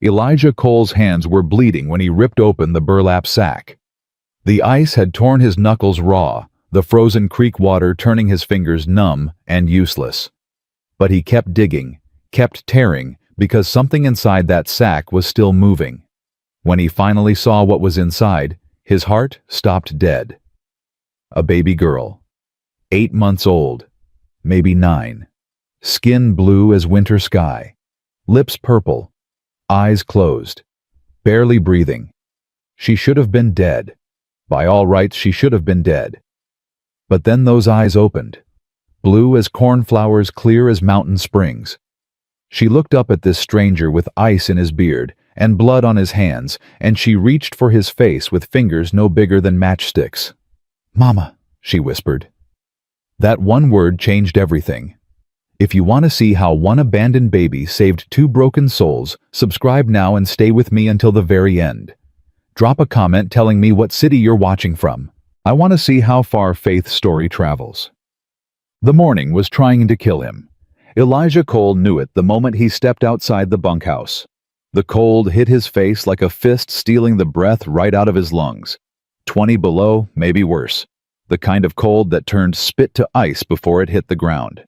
Elijah Cole's hands were bleeding when he ripped open the burlap sack. The ice had torn his knuckles raw, the frozen creek water turning his fingers numb and useless. But he kept digging, kept tearing, because something inside that sack was still moving. When he finally saw what was inside, his heart stopped dead. A baby girl. 8 months old, maybe 9. Skin blue as winter sky. Lips purple. Eyes closed. Barely breathing. She should have been dead. By all rights, she should have been dead. But then those eyes opened. Blue as cornflowers, clear as mountain springs. She looked up at this stranger with ice in his beard and blood on his hands, and she reached for his face with fingers no bigger than matchsticks. "Mama," she whispered. That one word changed everything. If you want to see how one abandoned baby saved 2 broken souls, subscribe now and stay with me until the very end. Drop a comment telling me what city you're watching from. I want to see how far Faith's story travels. The morning was trying to kill him. Elijah Cole knew it the moment he stepped outside the bunkhouse. The cold hit his face like a fist stealing the breath right out of his lungs. 20 below, maybe worse. The kind of cold that turned spit to ice before it hit the ground.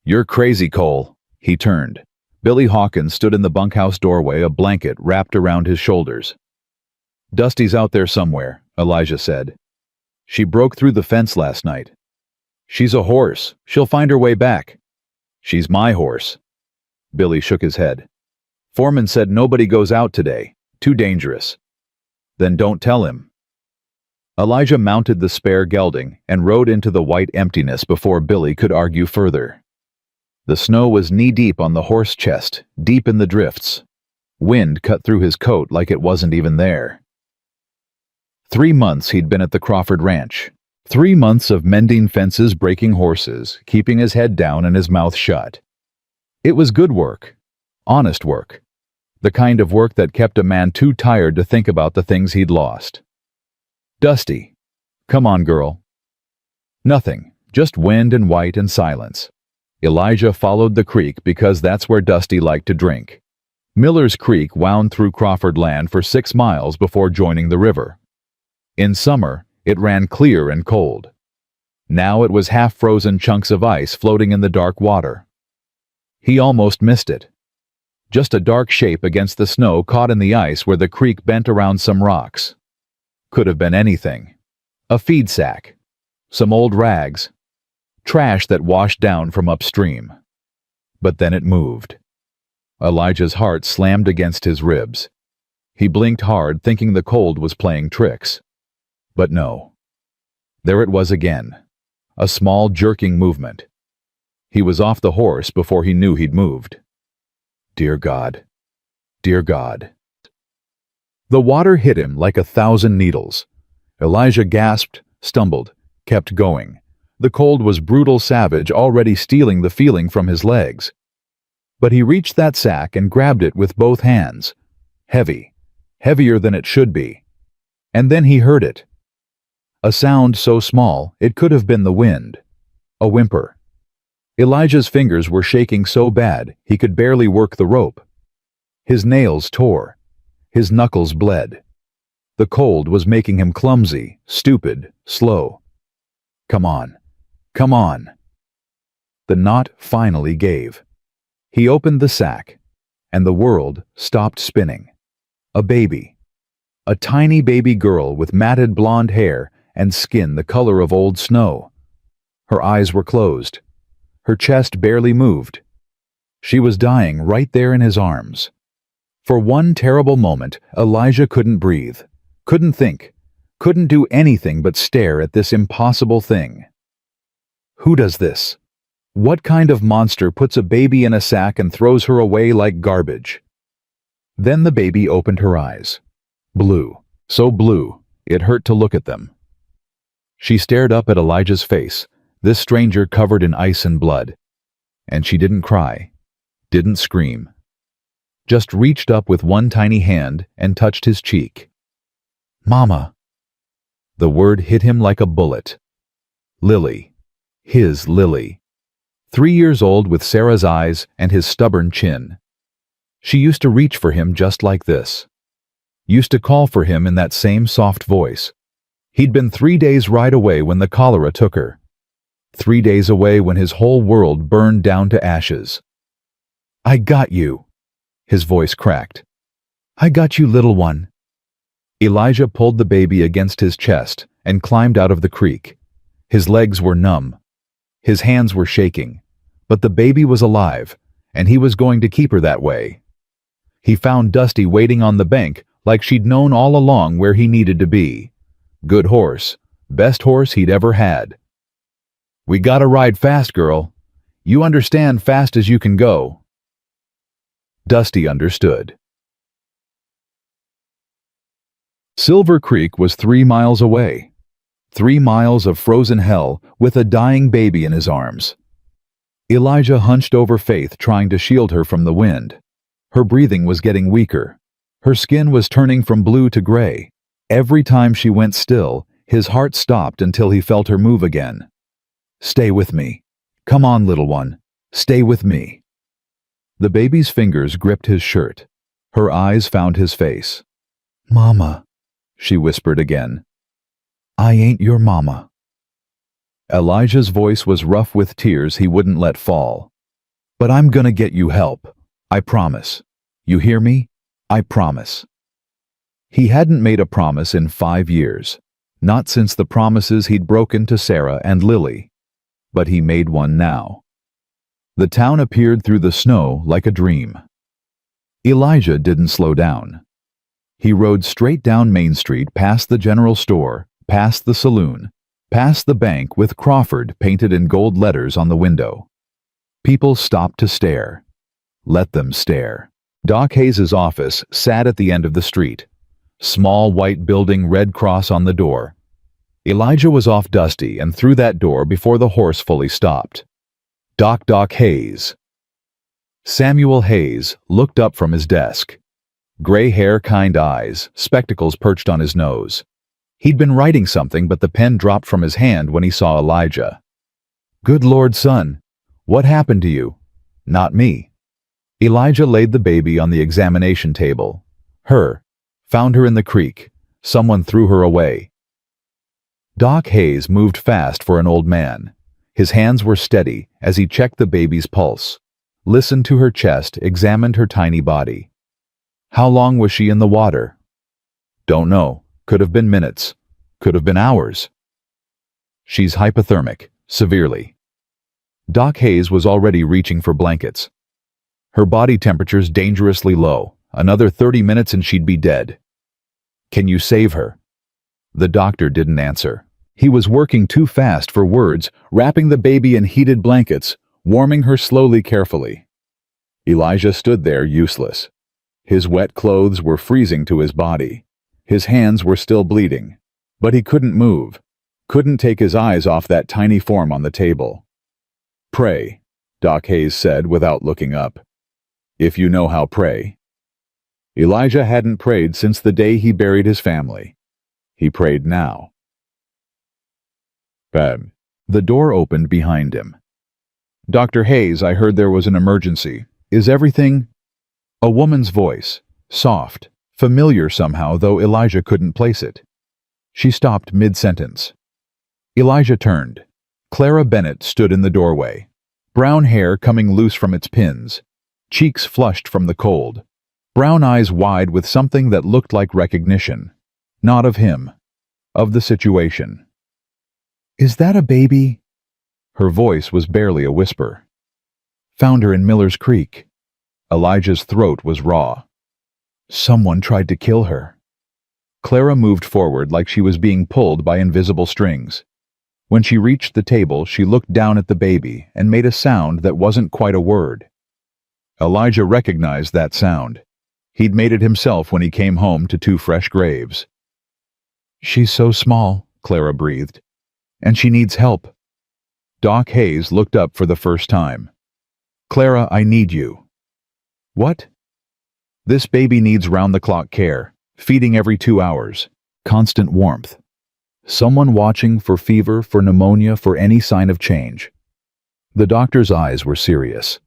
"You're crazy, Cole." He turned. Billy Hawkins stood in the bunkhouse doorway, a blanket wrapped around his shoulders. "Dusty's out there somewhere," Elijah said. "She broke through the fence last night. She's a horse. She'll find her way back." "She's my horse." Billy shook his head. "Foreman said nobody goes out today. Too dangerous." "Then don't tell him." Elijah mounted the spare gelding and rode into the white emptiness before Billy could argue further. The snow was knee-deep on the horse chest, deep in the drifts. Wind cut through his coat like it wasn't even there. 3 months he'd been at the Crawford Ranch. 3 months of mending fences, breaking horses, keeping his head down and his mouth shut. It was good work. Honest work. The kind of work that kept a man too tired to think about the things he'd lost. "Dusty. Come on, girl." Nothing, just wind and white and silence. Elijah followed the creek because that's where Dusty liked to drink. Miller's Creek wound through Crawford land for 6 miles before joining the river. In summer, it ran clear and cold. Now it was half-frozen chunks of ice floating in the dark water. He almost missed it. Just a dark shape against the snow caught in the ice where the creek bent around some rocks. Could have been anything. A feed sack. Some old rags. Trash that washed down from upstream. But then it moved. Elijah's heart slammed against his ribs. He blinked hard, thinking the cold was playing tricks. But no. There it was again. A small, jerking movement. He was off the horse before he knew he'd moved. Dear God. Dear God. The water hit him like 1,000 needles. Elijah gasped, stumbled, kept going. The cold was brutal, savage, already stealing the feeling from his legs. But he reached that sack and grabbed it with both hands. Heavy. Heavier than it should be. And then he heard it. A sound so small, it could have been the wind. A whimper. Elijah's fingers were shaking so bad, he could barely work the rope. His nails tore. His knuckles bled. The cold was making him clumsy, stupid, slow. Come on. Come on. The knot finally gave. He opened the sack, and the world stopped spinning. A baby. A tiny baby girl with matted blonde hair and skin the color of old snow. Her eyes were closed. Her chest barely moved. She was dying right there in his arms. For one terrible moment, Elijah couldn't breathe, couldn't think, couldn't do anything but stare at this impossible thing. Who does this? What kind of monster puts a baby in a sack and throws her away like garbage? Then the baby opened her eyes. Blue, so blue, it hurt to look at them. She stared up at Elijah's face, this stranger covered in ice and blood. And she didn't cry, didn't scream. Just reached up with one tiny hand and touched his cheek. Mama. The word hit him like a bullet. Lily. His Lily. 3 years old with Sarah's eyes and his stubborn chin. She used to reach for him just like this. Used to call for him in that same soft voice. He'd been 3 days right away when the cholera took her. 3 days away when his whole world burned down to ashes. "I got you," his voice cracked. "I got you, little one." Elijah pulled the baby against his chest and climbed out of the creek. His legs were numb. His hands were shaking. But the baby was alive, and he was going to keep her that way. He found Dusty waiting on the bank like she'd known all along where he needed to be. Good horse. Best horse he'd ever had. "We gotta ride fast, girl. You understand fast as you can go." Dusty understood. Silver Creek was 3 miles away. 3 miles of frozen hell with a dying baby in his arms. Elijah hunched over Faith, trying to shield her from the wind. Her breathing was getting weaker. Her skin was turning from blue to gray. Every time she went still, his heart stopped until he felt her move again. "Stay with me. Come on, little one. Stay with me." The baby's fingers gripped his shirt. Her eyes found his face. "Mama," she whispered again. "I ain't your mama." Elijah's voice was rough with tears he wouldn't let fall. "But I'm gonna get you help. I promise. You hear me? I promise." He hadn't made a promise in 5 years, not since the promises he'd broken to Sarah and Lily. But he made one now. The town appeared through the snow like a dream. Elijah didn't slow down. He rode straight down Main Street past the general store, past the saloon, past the bank with Crawford painted in gold letters on the window. People stopped to stare. Let them stare. Doc Hayes's office sat at the end of the street. Small white building, red cross on the door. Elijah was off Dusty and through that door before the horse fully stopped. Doc Hayes. Samuel Hayes looked up from his desk. Gray hair, kind eyes, spectacles perched on his nose. He'd been writing something, but the pen dropped from his hand when he saw Elijah. "Good Lord, son. What happened to you?" "Not me." Elijah laid the baby on the examination table. "Her. Found her in the creek. Someone threw her away." Doc Hayes moved fast for an old man. His hands were steady as he checked the baby's pulse, listened to her chest, examined her tiny body. "How long was she in the water?" "Don't know. Could have been minutes. Could have been hours." "She's hypothermic, severely." Doc Hayes was already reaching for blankets. "Her body temperature's dangerously low. Another 30 minutes and she'd be dead." "Can you save her?" The doctor didn't answer. He was working too fast for words, wrapping the baby in heated blankets, warming her slowly, carefully. Elijah stood there, useless. His wet clothes were freezing to his body. His hands were still bleeding. But he couldn't move, couldn't take his eyes off that tiny form on the table. "Pray," Doc Hayes said without looking up. "If you know how, pray." Elijah hadn't prayed since the day he buried his family. He prayed now. Bam. The door opened behind him. "Dr. Hayes, I heard there was an emergency. Is everything—" A woman's voice, soft, familiar somehow, though Elijah couldn't place it. She stopped mid-sentence. Elijah turned. Clara Bennett stood in the doorway, brown hair coming loose from its pins, cheeks flushed from the cold, brown eyes wide with something that looked like recognition. Not of him, of the situation. "Is that a baby?" Her voice was barely a whisper. "Found her in Miller's Creek." Elijah's throat was raw. "Someone tried to kill her." Clara moved forward like she was being pulled by invisible strings. When she reached the table, she looked down at the baby and made a sound that wasn't quite a word. Elijah recognized that sound. He'd made it himself when he came home to 2 fresh graves. "She's so small," Clara breathed. "And she needs help." Doc Hayes looked up for the first time. "Clara, I need you." "What?" "This baby needs round-the-clock care, feeding every 2 hours, constant warmth. Someone watching for fever, for pneumonia, for any sign of change." The doctor's eyes were serious.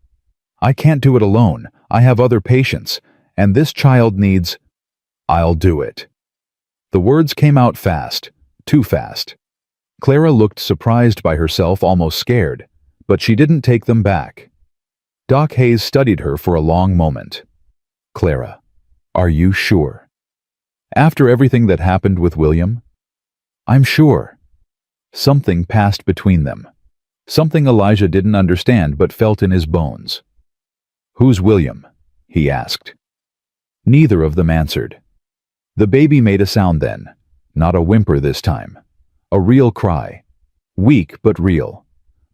I can't do it alone. I have other patients, and this child needs... I'll do it. The words came out fast, too fast. Clara looked surprised by herself, almost scared, but she didn't take them back. Doc Hayes studied her for a long moment. Clara, are you sure? After everything that happened with William? I'm sure. Something passed between them. Something Elijah didn't understand but felt in his bones. Who's William? He asked. Neither of them answered. The baby made a sound then, not a whimper this time. A real cry. Weak but real.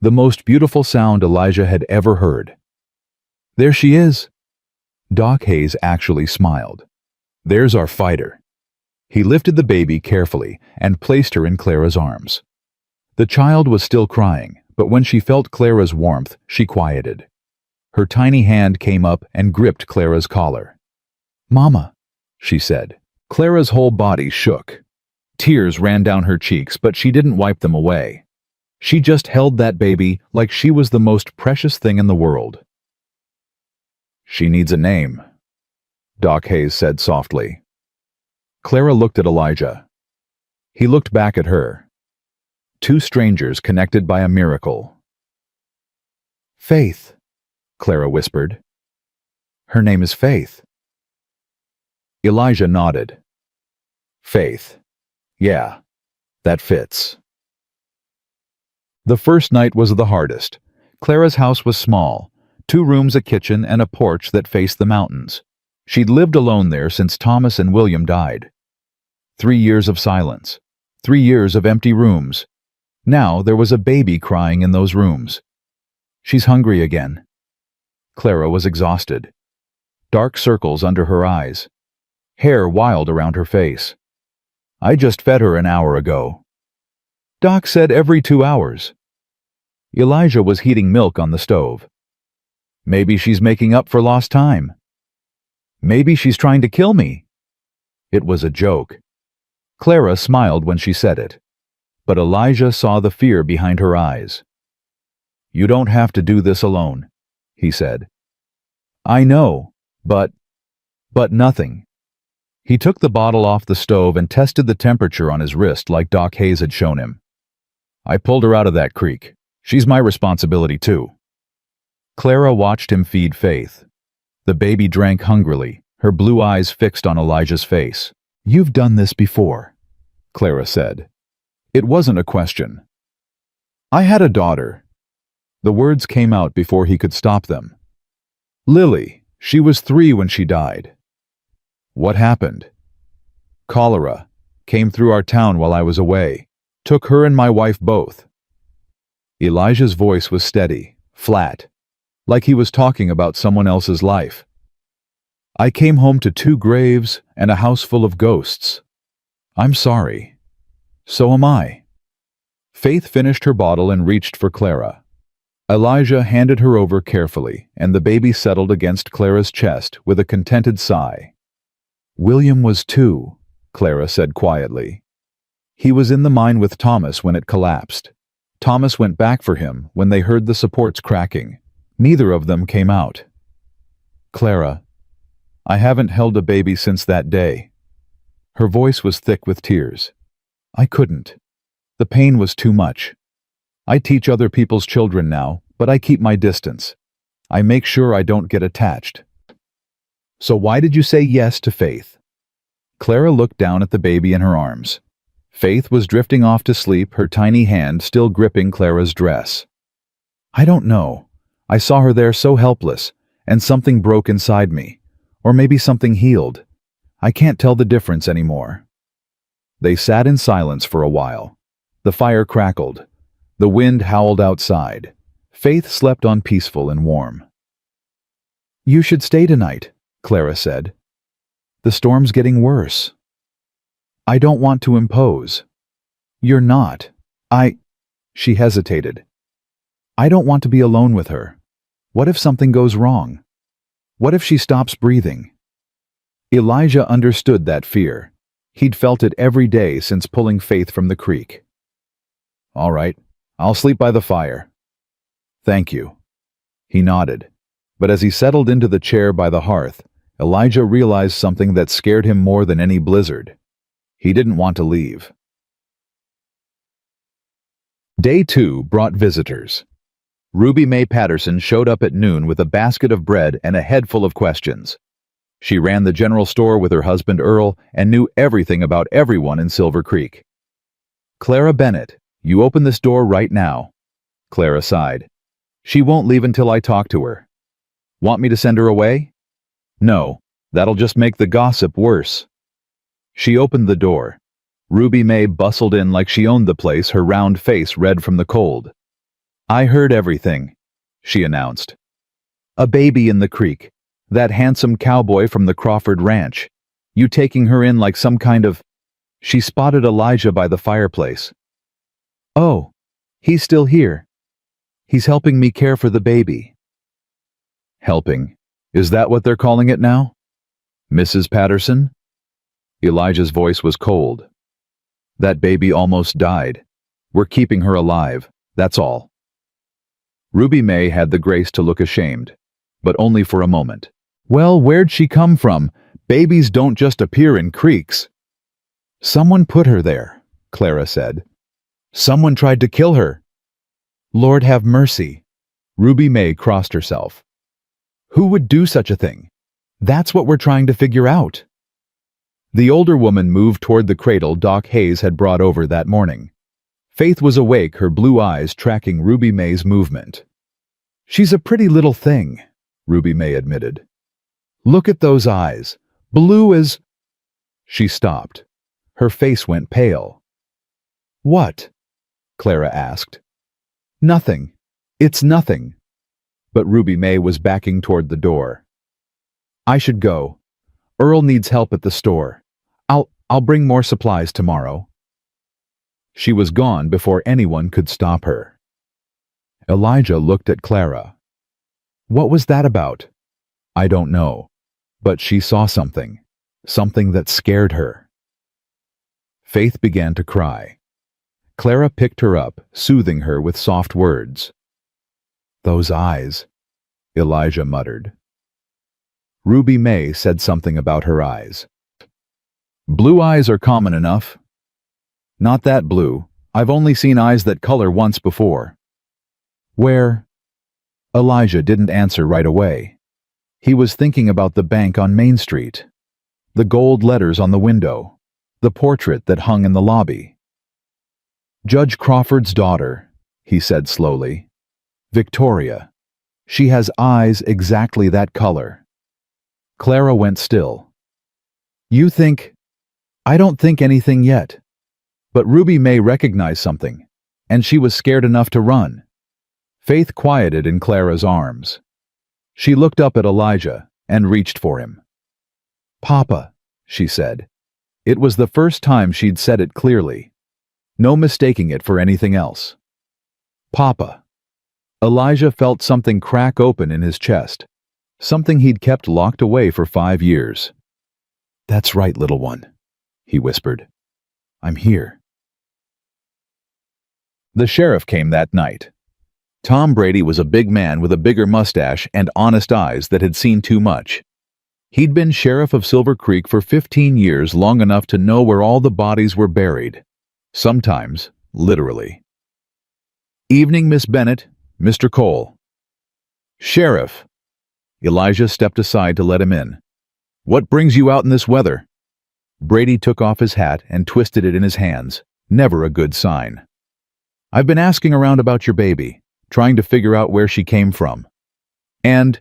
The most beautiful sound Elijah had ever heard. There she is. Doc Hayes actually smiled. There's our fighter. He lifted the baby carefully and placed her in Clara's arms. The child was still crying, but when she felt Clara's warmth, she quieted. Her tiny hand came up and gripped Clara's collar. Mama, she said. Clara's whole body shook. Tears ran down her cheeks, but she didn't wipe them away. She just held that baby like she was the most precious thing in the world. She needs a name, Doc Hayes said softly. Clara looked at Elijah. He looked back at her. Two strangers connected by a miracle. Faith, Clara whispered. Her name is Faith. Elijah nodded. Faith. Yeah, that fits. The first night was the hardest. Clara's house was small, 2 rooms, a kitchen, and a porch that faced the mountains. She'd lived alone there since Thomas and William died. 3 years of silence. 3 years of empty rooms. Now there was a baby crying in those rooms. She's hungry again. Clara was exhausted. Dark circles under her eyes. Hair wild around her face. I just fed her an hour ago. Doc said every 2 hours. Elijah was heating milk on the stove. Maybe she's making up for lost time. Maybe she's trying to kill me. It was a joke. Clara smiled when she said it, but Elijah saw the fear behind her eyes. You don't have to do this alone, he said. I know, but nothing. He took the bottle off the stove and tested the temperature on his wrist like Doc Hayes had shown him. I pulled her out of that creek. She's my responsibility too. Clara watched him feed Faith. The baby drank hungrily, her blue eyes fixed on Elijah's face. You've done this before, Clara said. It wasn't a question. I had a daughter. The words came out before he could stop them. Lily, she was 3 when she died. What happened? Cholera came through our town while I was away. Took her and my wife both. Elijah's voice was steady, flat, like he was talking about someone else's life. I came home to 2 graves and a house full of ghosts. I'm sorry. So am I. Faith finished her bottle and reached for Clara. Elijah handed her over carefully, and the baby settled against Clara's chest with a contented sigh. William was 2, Clara said quietly. He was in the mine with Thomas when it collapsed. Thomas went back for him when they heard the supports cracking. Neither of them came out. Clara, I haven't held a baby since that day. Her voice was thick with tears. I couldn't. The pain was too much. I teach other people's children now, but I keep my distance. I make sure I don't get attached. So why did you say yes to Faith? Clara looked down at the baby in her arms. Faith was drifting off to sleep, her tiny hand still gripping Clara's dress. I don't know. I saw her there so helpless, and something broke inside me. Or maybe something healed. I can't tell the difference anymore. They sat in silence for a while. The fire crackled. The wind howled outside. Faith slept on peaceful and warm. You should stay tonight, Clara said. The storm's getting worse. I don't want to impose. You're not. She hesitated. I don't want to be alone with her. What if something goes wrong? What if she stops breathing? Elijah understood that fear. He'd felt it every day since pulling Faith from the creek. All right, I'll sleep by the fire. Thank you. He nodded. But as he settled into the chair by the hearth, Elijah realized something that scared him more than any blizzard. He didn't want to leave. Day 2 brought visitors. Ruby Mae Patterson showed up at noon with a basket of bread and a head full of questions. She ran the general store with her husband Earl and knew everything about everyone in Silver Creek. "Clara Bennett, you open this door right now." Clara sighed. "She won't leave until I talk to her." "Want me to send her away?" "No, that'll just make the gossip worse." She opened the door. Ruby Mae bustled in like she owned the place, her round face red from the cold. "I heard everything," she announced. "A baby in the creek. That handsome cowboy from the Crawford Ranch. You taking her in like some kind of—" She spotted Elijah by the fireplace. "Oh, he's still here. He's helping me care for the baby." "Helping? Is that what they're calling it now? Mrs. Patterson?" Elijah's voice was cold. "That baby almost died. We're keeping her alive, that's all." Ruby Mae had the grace to look ashamed, but only for a moment. "Well, where'd she come from? Babies don't just appear in creeks." "Someone put her there," Clara said. "Someone tried to kill her." "Lord have mercy." Ruby Mae crossed herself. "Who would do such a thing? That's what we're trying to figure out." The older woman moved toward the cradle Doc Hayes had brought over that morning. Faith was awake, her blue eyes tracking Ruby Mae's movement. "She's a pretty little thing," Ruby Mae admitted. "Look at those eyes. Blue as—" She stopped. Her face went pale. "What?" Clara asked. "Nothing. It's nothing." But Ruby Mae was backing toward the door. "I should go. Earl needs help at the store. I'll bring more supplies tomorrow." She was gone before anyone could stop her. Elijah looked at Clara. "What was that about?" "I don't know. But she saw something. Something that scared her." Faith began to cry. Clara picked her up, soothing her with soft words. "Those eyes," Elijah muttered. Ruby Mae said something about her eyes. "Blue eyes are common enough." "Not that blue. I've only seen eyes that color once before." "Where?" Elijah didn't answer right away. He was thinking about the bank on Main Street, the gold letters on the window, the portrait that hung in the lobby. "Judge Crawford's daughter," he said slowly. "Victoria. She has eyes exactly that color." Clara went still. "You think—" "I don't think anything yet." But Ruby Mae recognized something, and she was scared enough to run. Faith quieted in Clara's arms. She looked up at Elijah and reached for him. "Papa," she said. It was the first time she'd said it clearly. No mistaking it for anything else. "Papa." Elijah felt something crack open in his chest, something he'd kept locked away for 5 years. "That's right, little one," he whispered. "I'm here." The sheriff came that night. Tom Brady was a big man with a bigger mustache and honest eyes that had seen too much. He'd been sheriff of Silver Creek for 15 years, long enough to know where all the bodies were buried. Sometimes, literally. "Evening, Miss Bennett, Mr. Cole." "Sheriff." Elijah stepped aside to let him in. "What brings you out in this weather?" Brady took off his hat and twisted it in his hands, never a good sign. "I've been asking around about your baby, trying to figure out where she came from. And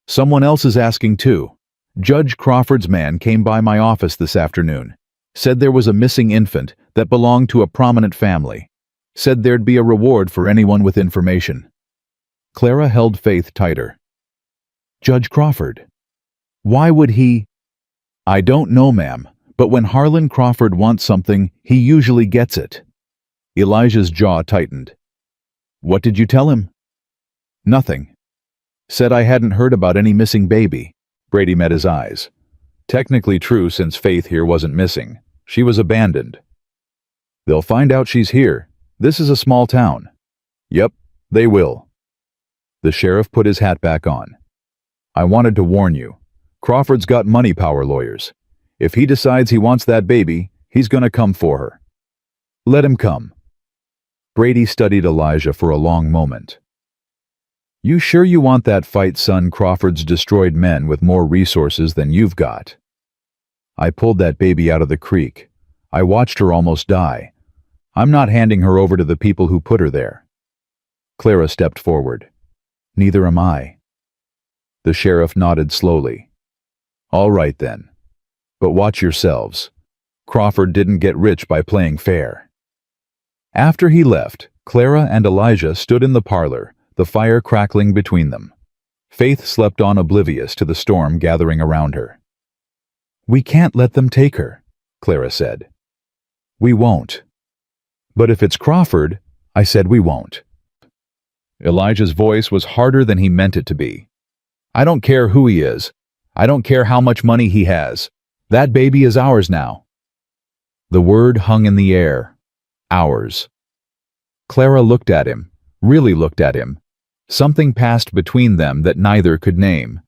someone else is asking too. Judge Crawford's man came by my office this afternoon. Said there was a missing infant that belonged to a prominent family. Said there'd be a reward for anyone with information." Clara held Faith tighter. "Judge Crawford? Why would he—" "I don't know, ma'am, but when Harlan Crawford wants something, he usually gets it." Elijah's jaw tightened. "What did you tell him?" "Nothing. Said I hadn't heard about any missing baby." Brady met his eyes. "Technically true, since Faith here wasn't missing. She was abandoned." "They'll find out she's here. This is a small town." "Yep, they will." The sheriff put his hat back on. I wanted to warn you. Crawford's got money power lawyers. If he decides he wants that baby, he's gonna come for her. Let him come." Brady studied Elijah for a long moment. "You sure you want that fight, son? Crawford's destroyed men with more resources than you've got." "I pulled that baby out of the creek. I watched her almost die. I'm not handing her over to the people who put her there." Clara stepped forward. "Neither am I." The sheriff nodded slowly. "All right then. But watch yourselves. Crawford didn't get rich by playing fair." After he left, Clara and Elijah stood in the parlor, the fire crackling between them. Faith slept on, oblivious to the storm gathering around her. "We can't let them take her," Clara said. "We won't." "But if it's Crawford," I said, "we won't." Elijah's voice was harder than he meant it to be. "I don't care who he is. I don't care how much money he has. That baby is ours now." The word hung in the air. Ours. Clara looked at him, really looked at him. Something passed between them that neither could name.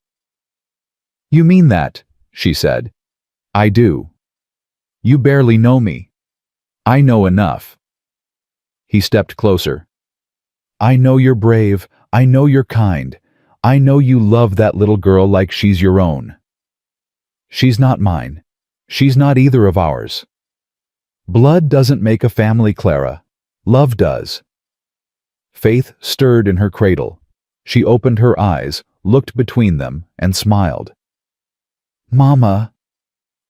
"You mean that?" she said. "I do. You barely know me. I know enough." He stepped closer. "I know you're brave. I know you're kind. I know you love that little girl like she's your own." "She's not mine. She's not either of ours." "Blood doesn't make a family, Clara. Love does." Faith stirred in her cradle. She opened her eyes, looked between them, and smiled. "Mama,"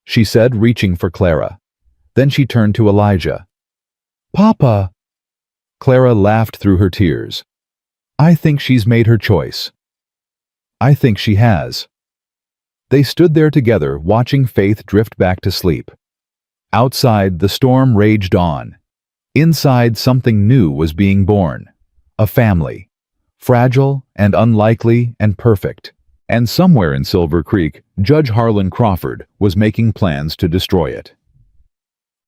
she said, reaching for Clara. Then she turned to Elijah. "Papa." Clara laughed through her tears. "I think she's made her choice." "I think she has." They stood there together, watching Faith drift back to sleep. Outside, the storm raged on. Inside, something new was being born. A family. Fragile and unlikely and perfect. And somewhere in Silver Creek, Judge Harlan Crawford was making plans to destroy it.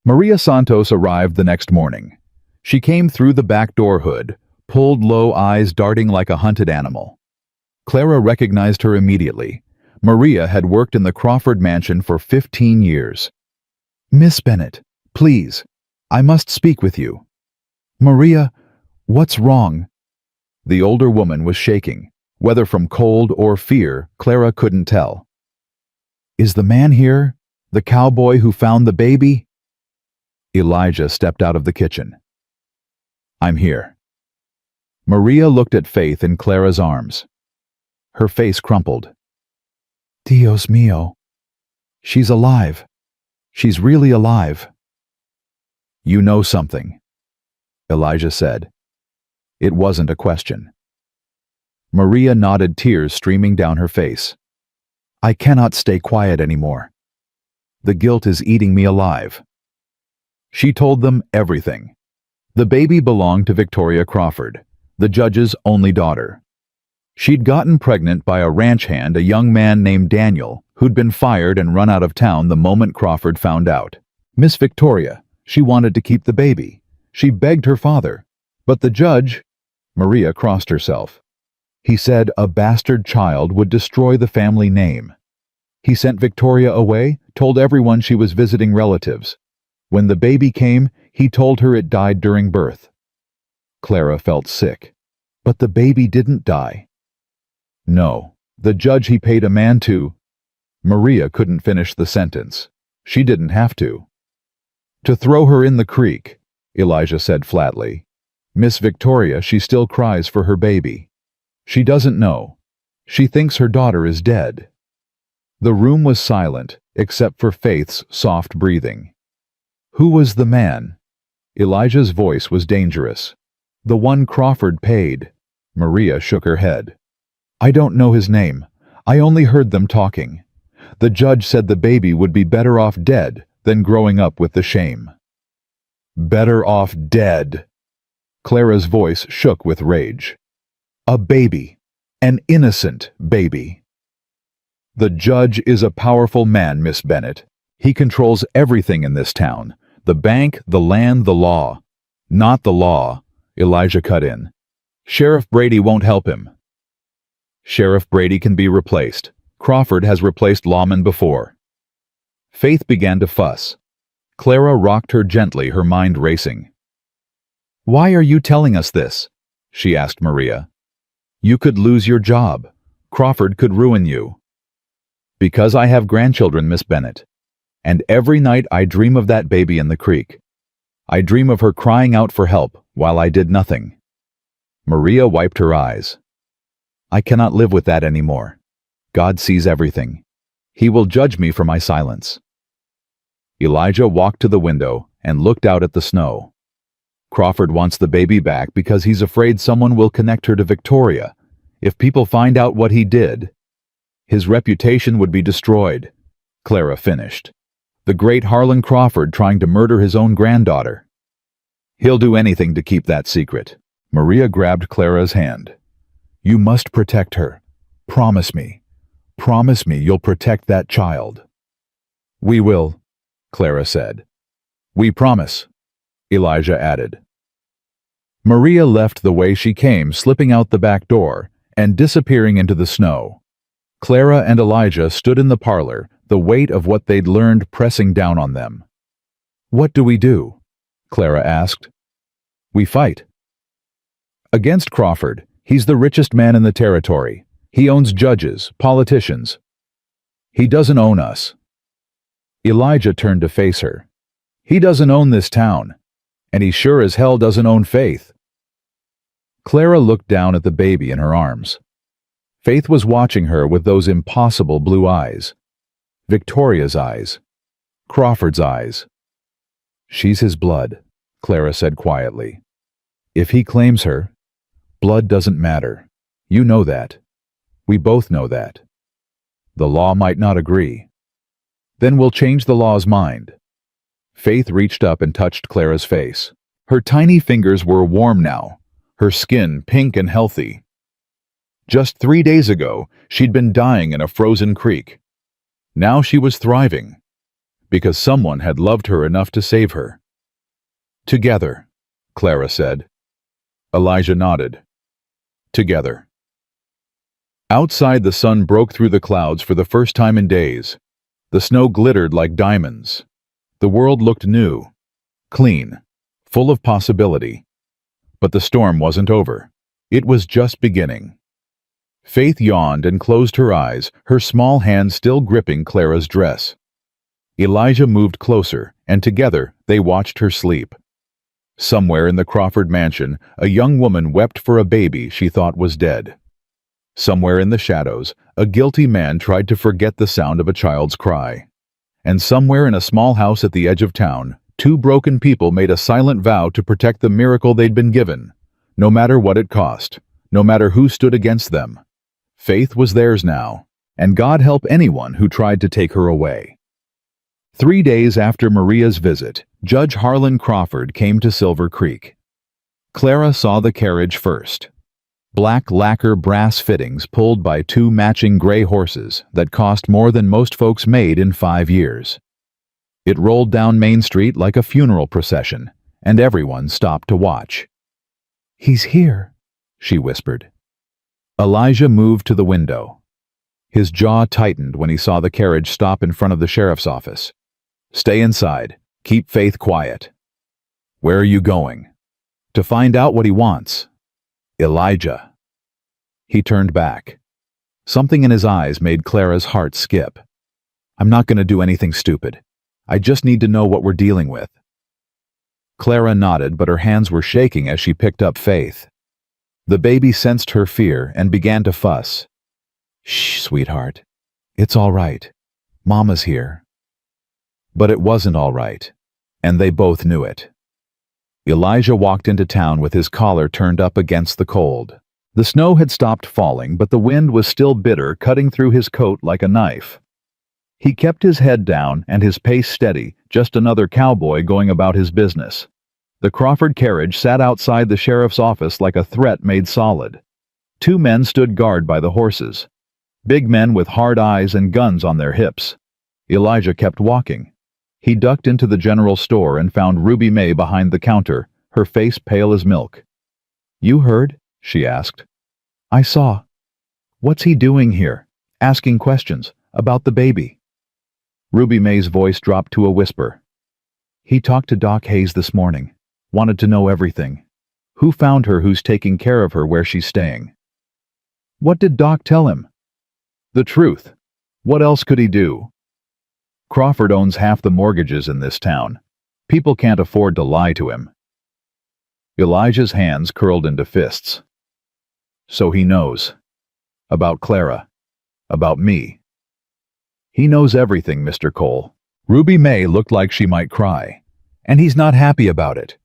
Maria Santos arrived the next morning. She came through the back door hood, pulled low, eyes darting like a hunted animal. Clara recognized her immediately. Maria had worked in the Crawford mansion for 15 years. "Miss Bennett, please, I must speak with you." "Maria, what's wrong?" The older woman was shaking. Whether from cold or fear, Clara couldn't tell. "Is the man here? The cowboy who found the baby?" Elijah stepped out of the kitchen. "I'm here." Maria looked at Faith in Clara's arms. Her face crumpled. "Dios mío. She's alive. She's really alive." "You know something," Elijah said. It wasn't a question. Maria nodded, tears streaming down her face. "I cannot stay quiet anymore. The guilt is eating me alive." She told them everything. The baby belonged to Victoria Crawford, the judge's only daughter. She'd gotten pregnant by a ranch hand, a young man named Daniel, who'd been fired and run out of town the moment Crawford found out. Miss Victoria, she wanted to keep the baby. She begged her father. But the judge— Maria crossed herself. He said a bastard child would destroy the family name. He sent Victoria away, told everyone she was visiting relatives. When the baby came, he told her it died during birth. Clara felt sick. But the baby didn't die. No, the judge he paid a man to— Maria couldn't finish the sentence. She didn't have to. "To throw her in the creek," Elijah said flatly. "Miss Victoria, she still cries for her baby. She doesn't know. She thinks her daughter is dead." The room was silent, except for Faith's soft breathing. "Who was the man?" Elijah's voice was dangerous. "The one Crawford paid." Maria shook her head. "I don't know his name. I only heard them talking. The judge said the baby would be better off dead than growing up with the shame." "Better off dead." Clara's voice shook with rage. "A baby. An innocent baby." "The judge is a powerful man, Miss Bennett. He controls everything in this town. The bank, the land, the law." "Not the law," Elijah cut in. "Sheriff Brady won't help him." Sheriff Brady can be replaced. Crawford has replaced lawmen before. Faith began to fuss. Clara rocked her gently, her mind racing. "Why are you telling us this?" she asked Maria. "You could lose your job. Crawford could ruin you." "Because I have grandchildren, Miss Bennett. And every night I dream of that baby in the creek. I dream of her crying out for help while I did nothing." Maria wiped her eyes. "I cannot live with that anymore. God sees everything. He will judge me for my silence." Elijah walked to the window and looked out at the snow. "Crawford wants the baby back because he's afraid someone will connect her to Victoria. If people find out what he did, his reputation would be destroyed," Clara finished. "The great Harlan Crawford trying to murder his own granddaughter. He'll do anything to keep that secret." Maria grabbed Clara's hand. "You must protect her. Promise me. Promise me you'll protect that child." "We will," Clara said. "We promise," Elijah added. Maria left the way she came, slipping out the back door and disappearing into the snow. Clara and Elijah stood in the parlor, the weight of what they'd learned pressing down on them. "What do we do?" Clara asked. "We fight. Against Crawford. He's the richest man in the territory. He owns judges, politicians. He doesn't own us." Elijah turned to face her. "He doesn't own this town. And he sure as hell doesn't own Faith." Clara looked down at the baby in her arms. Faith was watching her with those impossible blue eyes. Victoria's eyes. Crawford's eyes. "She's his blood," Clara said quietly. "If he claims her, blood doesn't matter. You know that. We both know that. The law might not agree. Then we'll change the law's mind." Faith reached up and touched Clara's face. Her tiny fingers were warm now, her skin pink and healthy. Just 3 days ago, she'd been dying in a frozen creek. Now she was thriving, because someone had loved her enough to save her. "Together," Clara said. Elijah nodded. "Together." Outside, the sun broke through the clouds for the first time in days. The snow glittered like diamonds. The world looked new, clean, full of possibility. But the storm wasn't over. It was just beginning. Faith yawned and closed her eyes, her small hand still gripping Clara's dress. Elijah moved closer, and together they watched her sleep. Somewhere in the Crawford mansion, a young woman wept for a baby she thought was dead. Somewhere in the shadows, a guilty man tried to forget the sound of a child's cry. And somewhere in a small house at the edge of town, 2 broken people made a silent vow to protect the miracle they'd been given, no matter what it cost, no matter who stood against them. Faith was theirs now, and God help anyone who tried to take her away. 3 days after Maria's visit, Judge Harlan Crawford came to Silver Creek. Clara saw the carriage first. Black lacquer brass fittings pulled by 2 matching gray horses that cost more than most folks made in 5 years. It rolled down Main Street like a funeral procession, and everyone stopped to watch. "He's here," she whispered. Elijah moved to the window. His jaw tightened when he saw the carriage stop in front of the sheriff's office. "Stay inside. Keep Faith quiet." "Where are you going?" "To find out what he wants." "Elijah." He turned back. Something in his eyes made Clara's heart skip. "I'm not going to do anything stupid. I just need to know what we're dealing with." Clara nodded, but her hands were shaking as she picked up Faith. The baby sensed her fear and began to fuss. "Shh, sweetheart. It's all right. Mama's here." But it wasn't all right, and they both knew it. Elijah walked into town with his collar turned up against the cold. The snow had stopped falling, but the wind was still bitter, cutting through his coat like a knife. He kept his head down and his pace steady, just another cowboy going about his business. The Crawford carriage sat outside the sheriff's office like a threat made solid. 2 men stood guard by the horses. Big men with hard eyes and guns on their hips. Elijah kept walking. He ducked into the general store and found Ruby May behind the counter, her face pale as milk. "You heard?" she asked. "I saw." What's he doing here? Asking questions about the baby. Ruby May's voice dropped to a whisper. He talked to Doc Hayes this morning. Wanted to know everything. Who found her, who's taking care of her, where she's staying. What did Doc tell him? The truth. What else could he do? Crawford owns half the mortgages in this town. People can't afford to lie to him. Elijah's hands curled into fists. So he knows. About Clara. About me. He knows everything, Mr. Cole. Ruby May looked like she might cry, and he's not happy about it.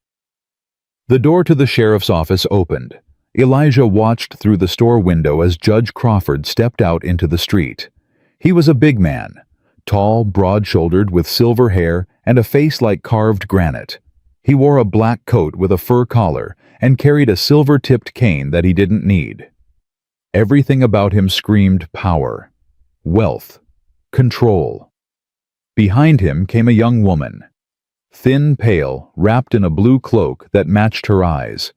The door to the sheriff's office opened. Elijah watched through the store window as Judge Crawford stepped out into the street. He was a big man, tall, broad-shouldered, with silver hair and a face like carved granite. He wore a black coat with a fur collar and carried a silver-tipped cane that he didn't need. Everything about him screamed power, wealth, control. Behind him came a young woman, thin, pale, wrapped in a blue cloak that matched her eyes.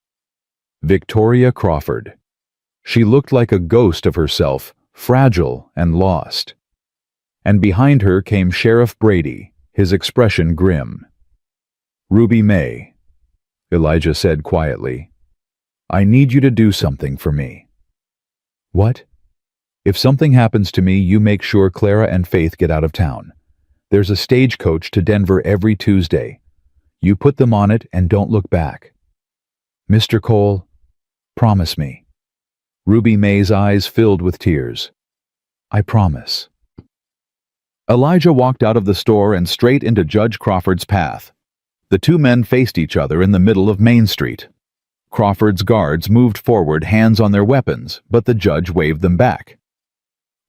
Victoria Crawford. She looked like a ghost of herself, fragile and lost. And behind her came Sheriff Brady, his expression grim. Ruby May, Elijah said quietly, I need you to do something for me. What? If something happens to me, you make sure Clara and Faith get out of town. There's a stagecoach to Denver every Tuesday. You put them on it and don't look back. Mr. Cole, promise me. Ruby May's eyes filled with tears. I promise. Elijah walked out of the store and straight into Judge Crawford's path. The two men faced each other in the middle of Main Street. Crawford's guards moved forward, hands on their weapons, but the judge waved them back.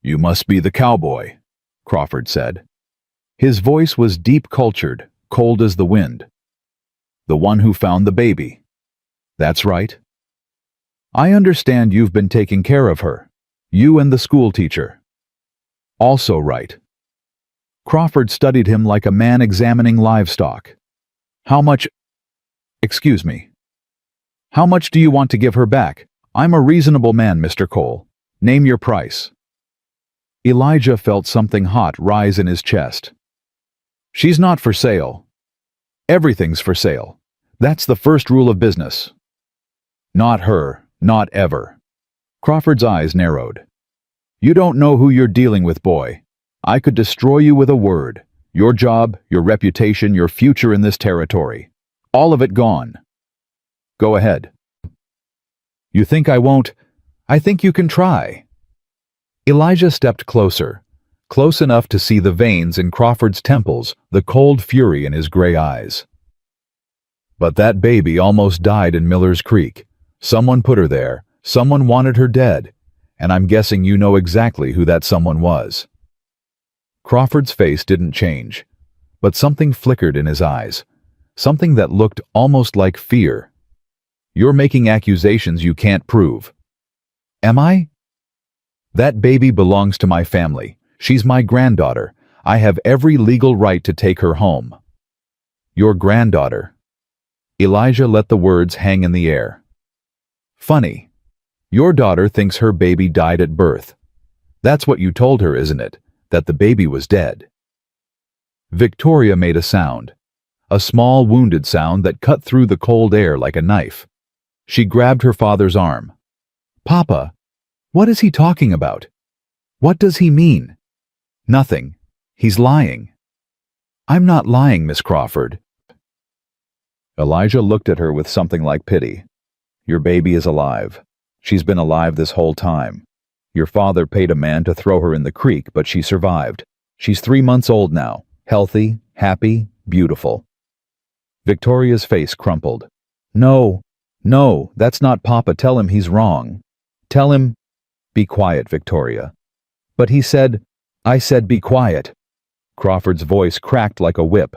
You must be the cowboy, Crawford said. His voice was deep-cultured, cold as the wind. The one who found the baby. That's right. I understand you've been taking care of her. You and the school teacher. Also right. Crawford studied him like a man examining livestock. How much... Excuse me. How much do you want to give her back? I'm a reasonable man, Mr. Cole. Name your price. Elijah felt something hot rise in his chest. She's not for sale. Everything's for sale. That's the first rule of business. Not her, not ever. Crawford's eyes narrowed. You don't know who you're dealing with, boy. I could destroy you with a word. Your job, your reputation, your future in this territory. All of it gone. Go ahead. You think I won't? I think you can try. Elijah stepped closer, close enough to see the veins in Crawford's temples, the cold fury in his gray eyes. But that baby almost died in Miller's Creek. Someone put her there, someone wanted her dead, and I'm guessing you know exactly who that someone was. Crawford's face didn't change, but something flickered in his eyes, something that looked almost like fear. You're making accusations you can't prove. Am I? That baby belongs to my family. She's my granddaughter. I have every legal right to take her home. Your granddaughter. Elijah let the words hang in the air. Funny. Your daughter thinks her baby died at birth. That's what you told her, isn't it? That the baby was dead. Victoria made a sound. A small, wounded sound that cut through the cold air like a knife. She grabbed her father's arm. Papa, what is he talking about? What does he mean? Nothing. He's lying. I'm not lying, Miss Crawford. Elijah looked at her with something like pity. Your baby is alive. She's been alive this whole time. Your father paid a man to throw her in the creek, but she survived. She's 3 months old now, healthy, happy, beautiful. Victoria's face crumpled. No, that's not Papa. Tell him he's wrong. Tell him... Be quiet, Victoria. But he said... I said be quiet. Crawford's voice cracked like a whip.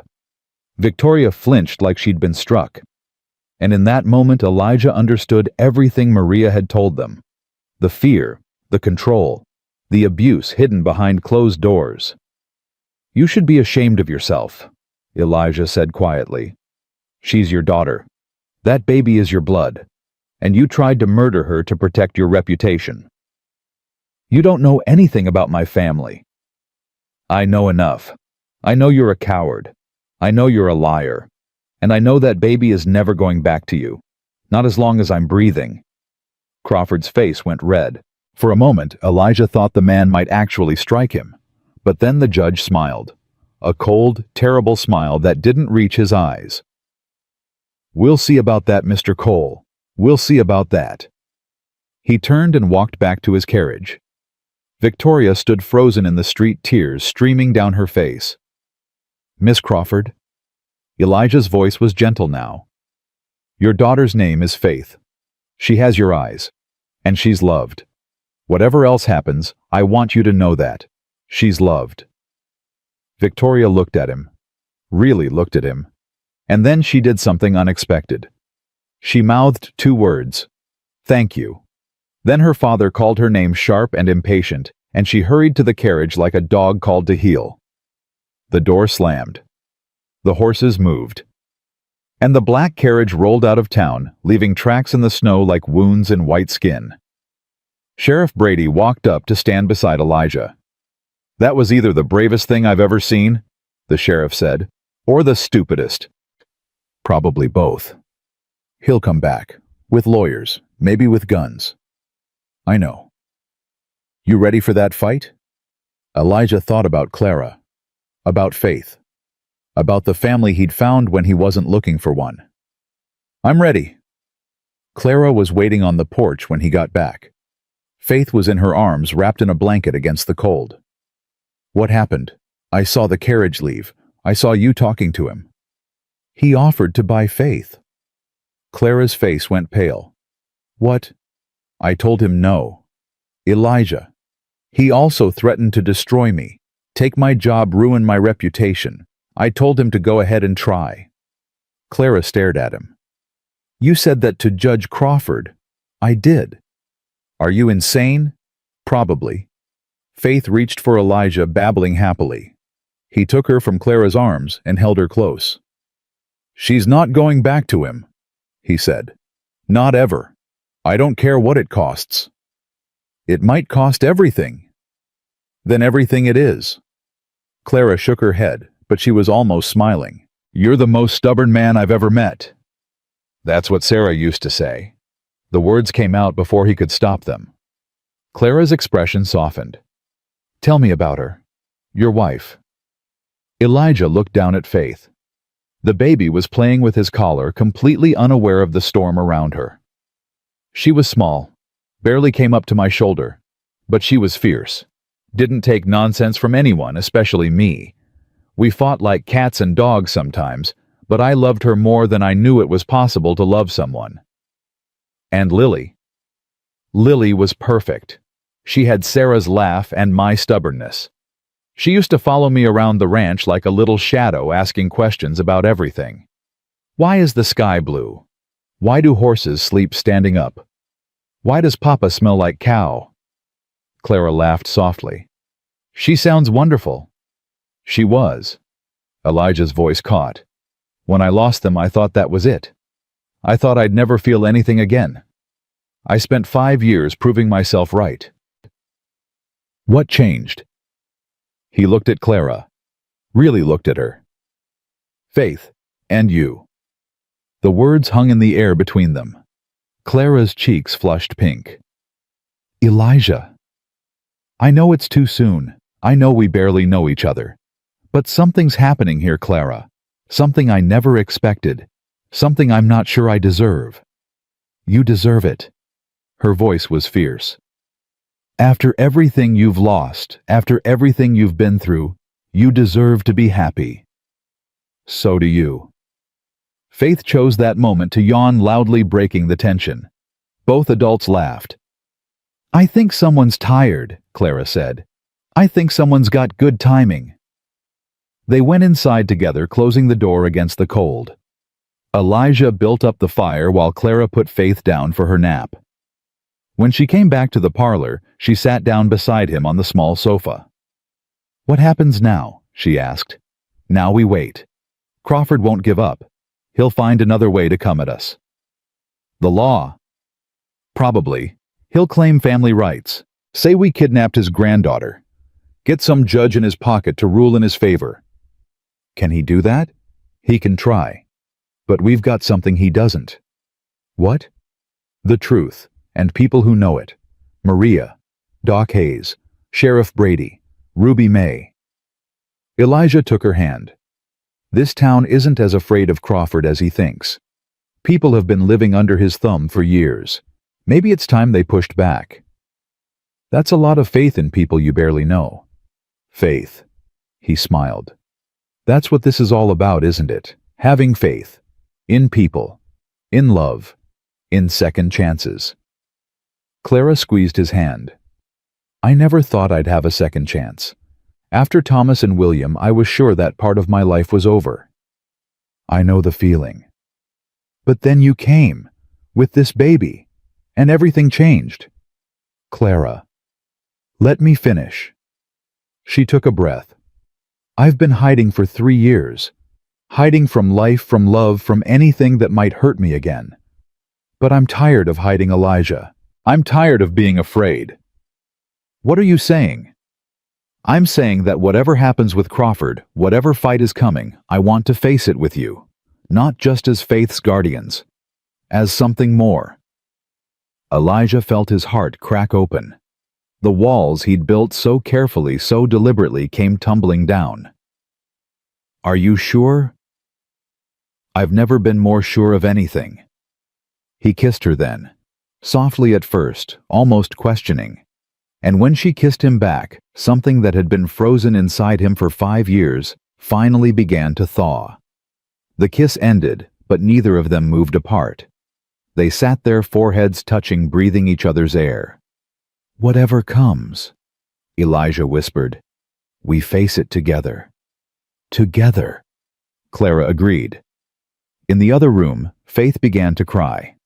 Victoria flinched like she'd been struck. And in that moment, Elijah understood everything Maria had told them. The fear, the control, the abuse hidden behind closed doors. You should be ashamed of yourself, Elijah said quietly. She's your daughter. That baby is your blood. And you tried to murder her to protect your reputation. You don't know anything about my family. I know enough. I know you're a coward. I know you're a liar. And I know that baby is never going back to you. Not as long as I'm breathing. Crawford's face went red. For a moment, Elijah thought the man might actually strike him. But then the judge smiled. A cold, terrible smile that didn't reach his eyes. We'll see about that, Mr. Cole. We'll see about that. He turned and walked back to his carriage. Victoria stood frozen in the street, tears streaming down her face. Miss Crawford? Elijah's voice was gentle now. Your daughter's name is Faith. She has your eyes. And she's loved. Whatever else happens, I want you to know that. She's loved. Victoria looked at him. Really looked at him. And then she did something unexpected. She mouthed 2 words. Thank you. Then her father called her name sharp and impatient, and she hurried to the carriage like a dog called to heel. The door slammed. The horses moved. And the black carriage rolled out of town, leaving tracks in the snow like wounds in white skin. Sheriff Brady walked up to stand beside Elijah. That was either the bravest thing I've ever seen, the sheriff said, or the stupidest. Probably both. He'll come back, with lawyers, maybe with guns. I know. You ready for that fight? Elijah thought about Clara, about Faith, about the family he'd found when he wasn't looking for one. I'm ready. Clara was waiting on the porch when he got back. Faith was in her arms, wrapped in a blanket against the cold. What happened? I saw the carriage leave. I saw you talking to him. He offered to buy Faith. Clara's face went pale. What? I told him no. Elijah. He also threatened to destroy me, take my job, ruin my reputation. I told him to go ahead and try. Clara stared at him. You said that to Judge Crawford. I did. Are you insane? Probably. Faith reached for Elijah, babbling happily. He took her from Clara's arms and held her close. She's not going back to him, he said. Not ever. I don't care what it costs. It might cost everything. Then everything it is. Clara shook her head, but she was almost smiling. You're the most stubborn man I've ever met. That's what Sarah used to say. The words came out before he could stop them. Clara's expression softened. Tell me about her. Your wife. Elijah looked down at Faith. The baby was playing with his collar, completely unaware of the storm around her. She was small, barely came up to my shoulder, but she was fierce. Didn't take nonsense from anyone, especially me. We fought like cats and dogs sometimes, but I loved her more than I knew it was possible to love someone. And Lily. Lily was perfect. She had Sarah's laugh and my stubbornness. She used to follow me around the ranch like a little shadow, asking questions about everything. Why is the sky blue? Why do horses sleep standing up? Why does Papa smell like cow? Clara laughed softly. She sounds wonderful. She was. Elijah's voice caught. When I lost them, I thought that was it. I thought I'd never feel anything again. I spent 5 years proving myself right. What changed? He looked at Clara. Really looked at her. Faith, and you. The words hung in the air between them. Clara's cheeks flushed pink. Elijah. I know it's too soon. I know we barely know each other. But something's happening here, Clara. Something I never expected. Something I'm not sure I deserve. You deserve it. Her voice was fierce. After everything you've lost, after everything you've been through, you deserve to be happy. So do you. Faith chose that moment to yawn loudly, breaking the tension. Both adults laughed. I think someone's tired, Clara said. I think someone's got good timing. They went inside together, closing the door against the cold. Elijah built up the fire while Clara put Faith down for her nap. When she came back to the parlor, she sat down beside him on the small sofa. What happens now? She asked. Now we wait. Crawford won't give up. He'll find another way to come at us. The law. Probably. He'll claim family rights. Say we kidnapped his granddaughter. Get some judge in his pocket to rule in his favor. Can he do that? He can try. But we've got something he doesn't. What? The truth, and people who know it. Maria, Doc Hayes, Sheriff Brady, Ruby May. Elijah took her hand. This town isn't as afraid of Crawford as he thinks. People have been living under his thumb for years. Maybe it's time they pushed back. That's a lot of faith in people you barely know. Faith. He smiled. That's what this is all about, isn't it? Having faith. In people. In love. In second chances. Clara squeezed his hand. I never thought I'd have a second chance. After Thomas and William, I was sure that part of my life was over. I know the feeling. But then you came, with this baby, and everything changed. Clara. Let me finish. She took a breath. I've been hiding for 3 years. Hiding from life, from love, from anything that might hurt me again. But I'm tired of hiding, Elijah. I'm tired of being afraid. What are you saying? I'm saying that whatever happens with Crawford, whatever fight is coming, I want to face it with you. Not just as Faith's guardians. As something more. Elijah felt his heart crack open. The walls he'd built so carefully, so deliberately, came tumbling down. Are you sure? I've never been more sure of anything. He kissed her then, softly at first, almost questioning. And when she kissed him back, something that had been frozen inside him for 5 years finally began to thaw. The kiss ended, but neither of them moved apart. They sat there, foreheads touching, breathing each other's air. Whatever comes, Elijah whispered, we face it together. Together, Clara agreed. In the other room, Faith began to cry.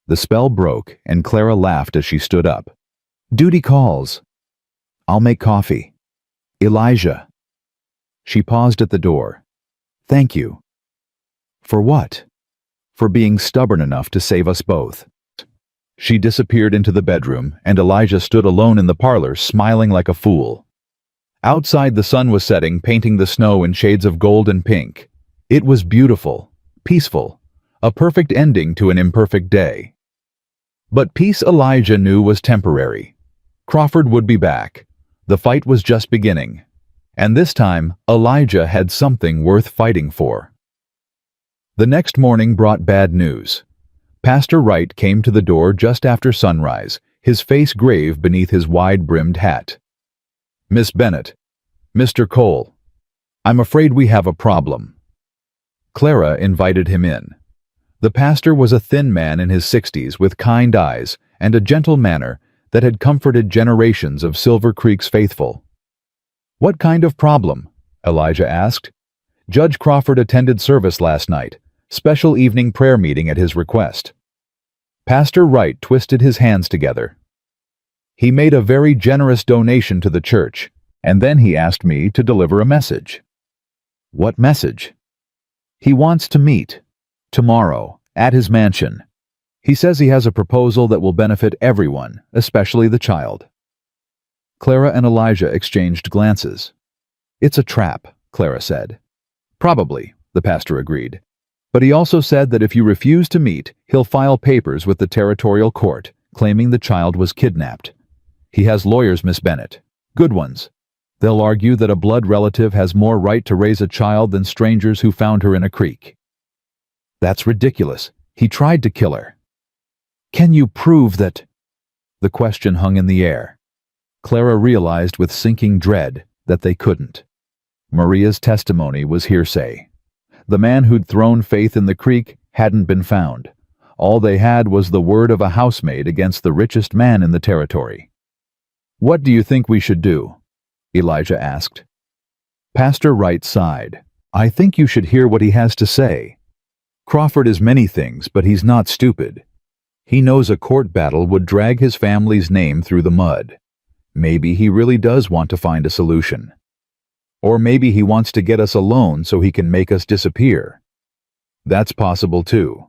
The spell broke, and Clara laughed as she stood up. Duty calls. I'll make coffee. Elijah. She paused at the door. Thank you. For what? For being stubborn enough to save us both. She disappeared into the bedroom, and Elijah stood alone in the parlor, smiling like a fool. Outside, the sun was setting, painting the snow in shades of gold and pink. It was beautiful, peaceful, a perfect ending to an imperfect day. But peace, Elijah knew, was temporary. Crawford would be back. The fight was just beginning. And this time, Elijah had something worth fighting for. The next morning brought bad news. Pastor Wright came to the door just after sunrise, his face grave beneath his wide-brimmed hat. Miss Bennett, Mr. Cole, I'm afraid we have a problem. Clara invited him in. The pastor was a thin man in his 60s with kind eyes and a gentle manner that had comforted generations of Silver Creek's faithful. What kind of problem? Elijah asked. Judge Crawford attended service last night, special evening prayer meeting at his request. Pastor Wright twisted his hands together. He made a very generous donation to the church, and then he asked me to deliver a message. What message? He wants to meet, tomorrow, at his mansion. He says he has a proposal that will benefit everyone, especially the child. Clara and Elijah exchanged glances. It's a trap, Clara said. Probably, the pastor agreed. But he also said that if you refuse to meet, he'll file papers with the territorial court, claiming the child was kidnapped. He has lawyers, Miss Bennett. Good ones. They'll argue that a blood relative has more right to raise a child than strangers who found her in a creek. That's ridiculous. He tried to kill her. Can you prove that? The question hung in the air. Clara realized with sinking dread that they couldn't. Maria's testimony was hearsay. The man who'd thrown Faith in the creek hadn't been found. All they had was the word of a housemaid against the richest man in the territory. What do you think we should do? Elijah asked. Pastor Wright sighed. I think you should hear what he has to say. Crawford is many things, but he's not stupid. He knows a court battle would drag his family's name through the mud. Maybe he really does want to find a solution. Or maybe he wants to get us alone so he can make us disappear. That's possible too.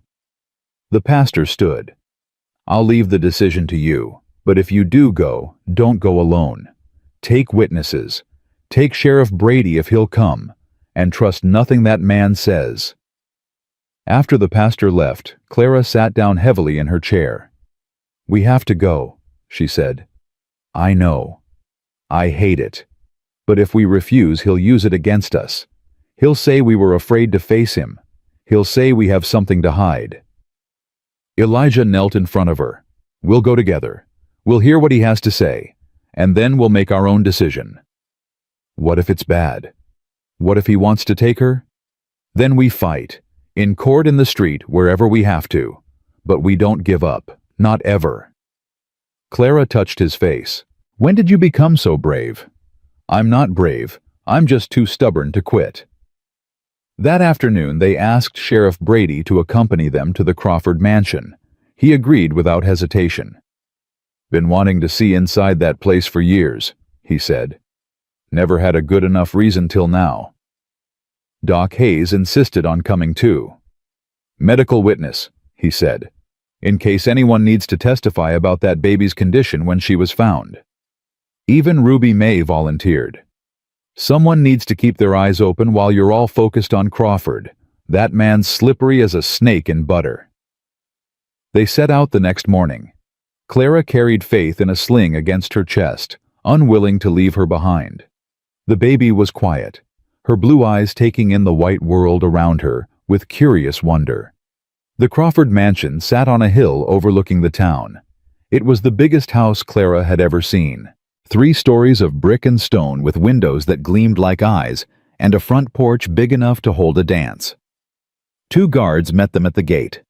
The pastor stood. I'll leave the decision to you. But if you do go, don't go alone. Take witnesses. Take Sheriff Brady if he'll come, and trust nothing that man says." After the pastor left, Clara sat down heavily in her chair. "We have to go," she said. "I know. I hate it. But if we refuse, he'll use it against us. He'll say we were afraid to face him. He'll say we have something to hide." Elijah knelt in front of her. "We'll go together. We'll hear what he has to say, and then we'll make our own decision." "What if it's bad? What if he wants to take her?" "Then we fight. In court, in the street, wherever we have to. But we don't give up. Not ever." Clara touched his face. "When did you become so brave?" "I'm not brave. I'm just too stubborn to quit." That afternoon, they asked Sheriff Brady to accompany them to the Crawford mansion. He agreed without hesitation. "Been wanting to see inside that place for years," he said. "Never had a good enough reason till now." Doc Hayes insisted on coming too. "Medical witness," he said, "in case anyone needs to testify about that baby's condition when she was found." Even Ruby May volunteered. "Someone needs to keep their eyes open while you're all focused on Crawford. That man's slippery as a snake in butter." They set out the next morning. Clara carried Faith in a sling against her chest, unwilling to leave her behind. The baby was quiet, her blue eyes taking in the white world around her with curious wonder. The Crawford mansion sat on a hill overlooking the town. It was the biggest house Clara had ever seen. 3 stories of brick and stone with windows that gleamed like eyes, and a front porch big enough to hold a dance. 2 guards met them at the gate.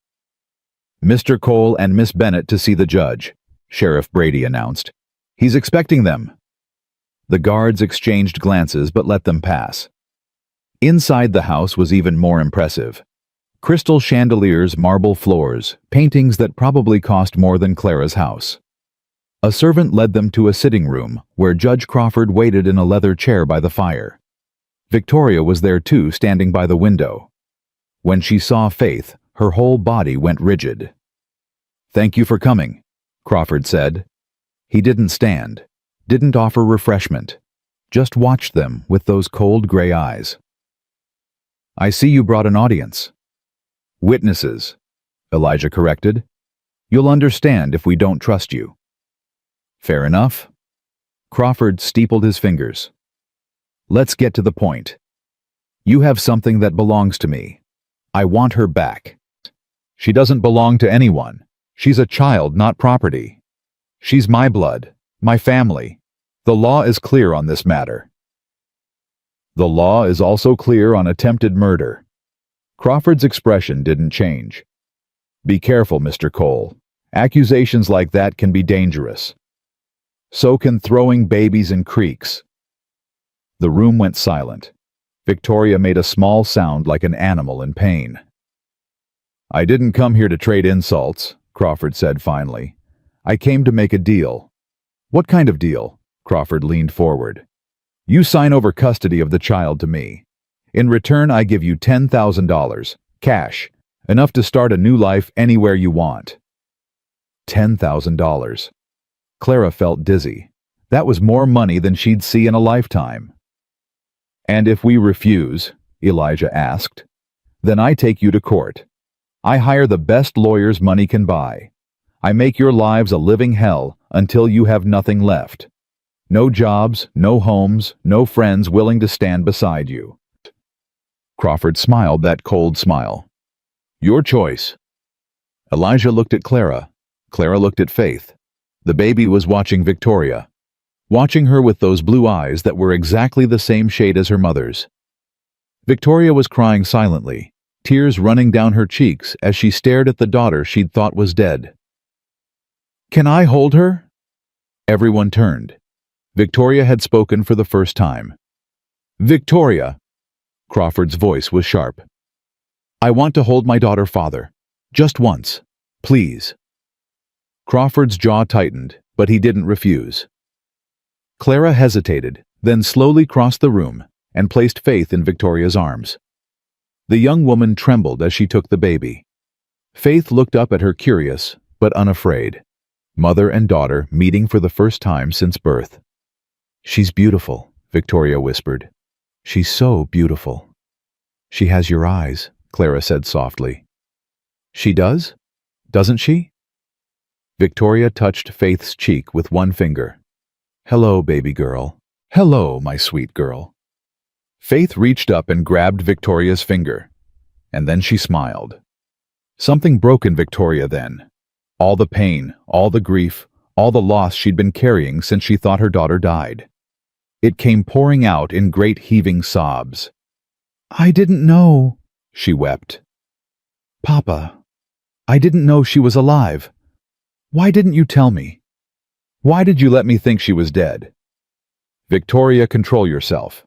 "Mr. Cole and Miss Bennett to see the judge," Sheriff Brady announced. "He's expecting them." The guards exchanged glances but let them pass. Inside the house was even more impressive. Crystal chandeliers, marble floors, paintings that probably cost more than Clara's house. A servant led them to a sitting room where Judge Crawford waited in a leather chair by the fire. Victoria was there too, standing by the window. When she saw Faith, her whole body went rigid. "Thank you for coming," Crawford said. He didn't stand, didn't offer refreshment, just watched them with those cold gray eyes. "I see you brought an audience." "Witnesses," Elijah corrected. "You'll understand if we don't trust you." "Fair enough." Crawford steepled his fingers. "Let's get to the point. You have something that belongs to me. I want her back." "She doesn't belong to anyone. She's a child, not property. She's my blood, my family. The law is clear on this matter." "The law is also clear on attempted murder." Crawford's expression didn't change. "Be careful, Mr. Cole. Accusations like that can be dangerous. So can throwing babies in creeks." The room went silent. Victoria made a small sound like an animal in pain. "I didn't come here to trade insults," Crawford said finally. "I came to make a deal." "What kind of deal?" Crawford leaned forward. "You sign over custody of the child to me. In return, I give you $10,000, cash, enough to start a new life anywhere you want." $10,000. Clara felt dizzy. That was more money than she'd see in a lifetime. "And if we refuse," Elijah asked, "then I take you to court. I hire the best lawyers money can buy. I make your lives a living hell until you have nothing left. No jobs, no homes, no friends willing to stand beside you." Crawford smiled that cold smile. "Your choice." Elijah looked at Clara. Clara looked at Faith. The baby was watching Victoria, watching her with those blue eyes that were exactly the same shade as her mother's. Victoria was crying silently, tears running down her cheeks as she stared at the daughter she'd thought was dead. "Can I hold her?" Everyone turned. Victoria had spoken for the first time. "Victoria!" Crawford's voice was sharp. "I want to hold my daughter, Father. Just once. Please." Crawford's jaw tightened, but he didn't refuse. Clara hesitated, then slowly crossed the room and placed Faith in Victoria's arms. The young woman trembled as she took the baby. Faith looked up at her curious, but unafraid. Mother and daughter meeting for the first time since birth. "She's beautiful," Victoria whispered. "She's so beautiful." "She has your eyes," Clara said softly. "She does? Doesn't she?" Victoria touched Faith's cheek with one finger. "Hello, baby girl. Hello, my sweet girl." Faith reached up and grabbed Victoria's finger, and then she smiled. Something broke in Victoria then. All the pain, all the grief, all the loss she'd been carrying since she thought her daughter died. It came pouring out in great heaving sobs. "I didn't know," she wept. "Papa, I didn't know she was alive. Why didn't you tell me? Why did you let me think she was dead?" "Victoria, control yourself."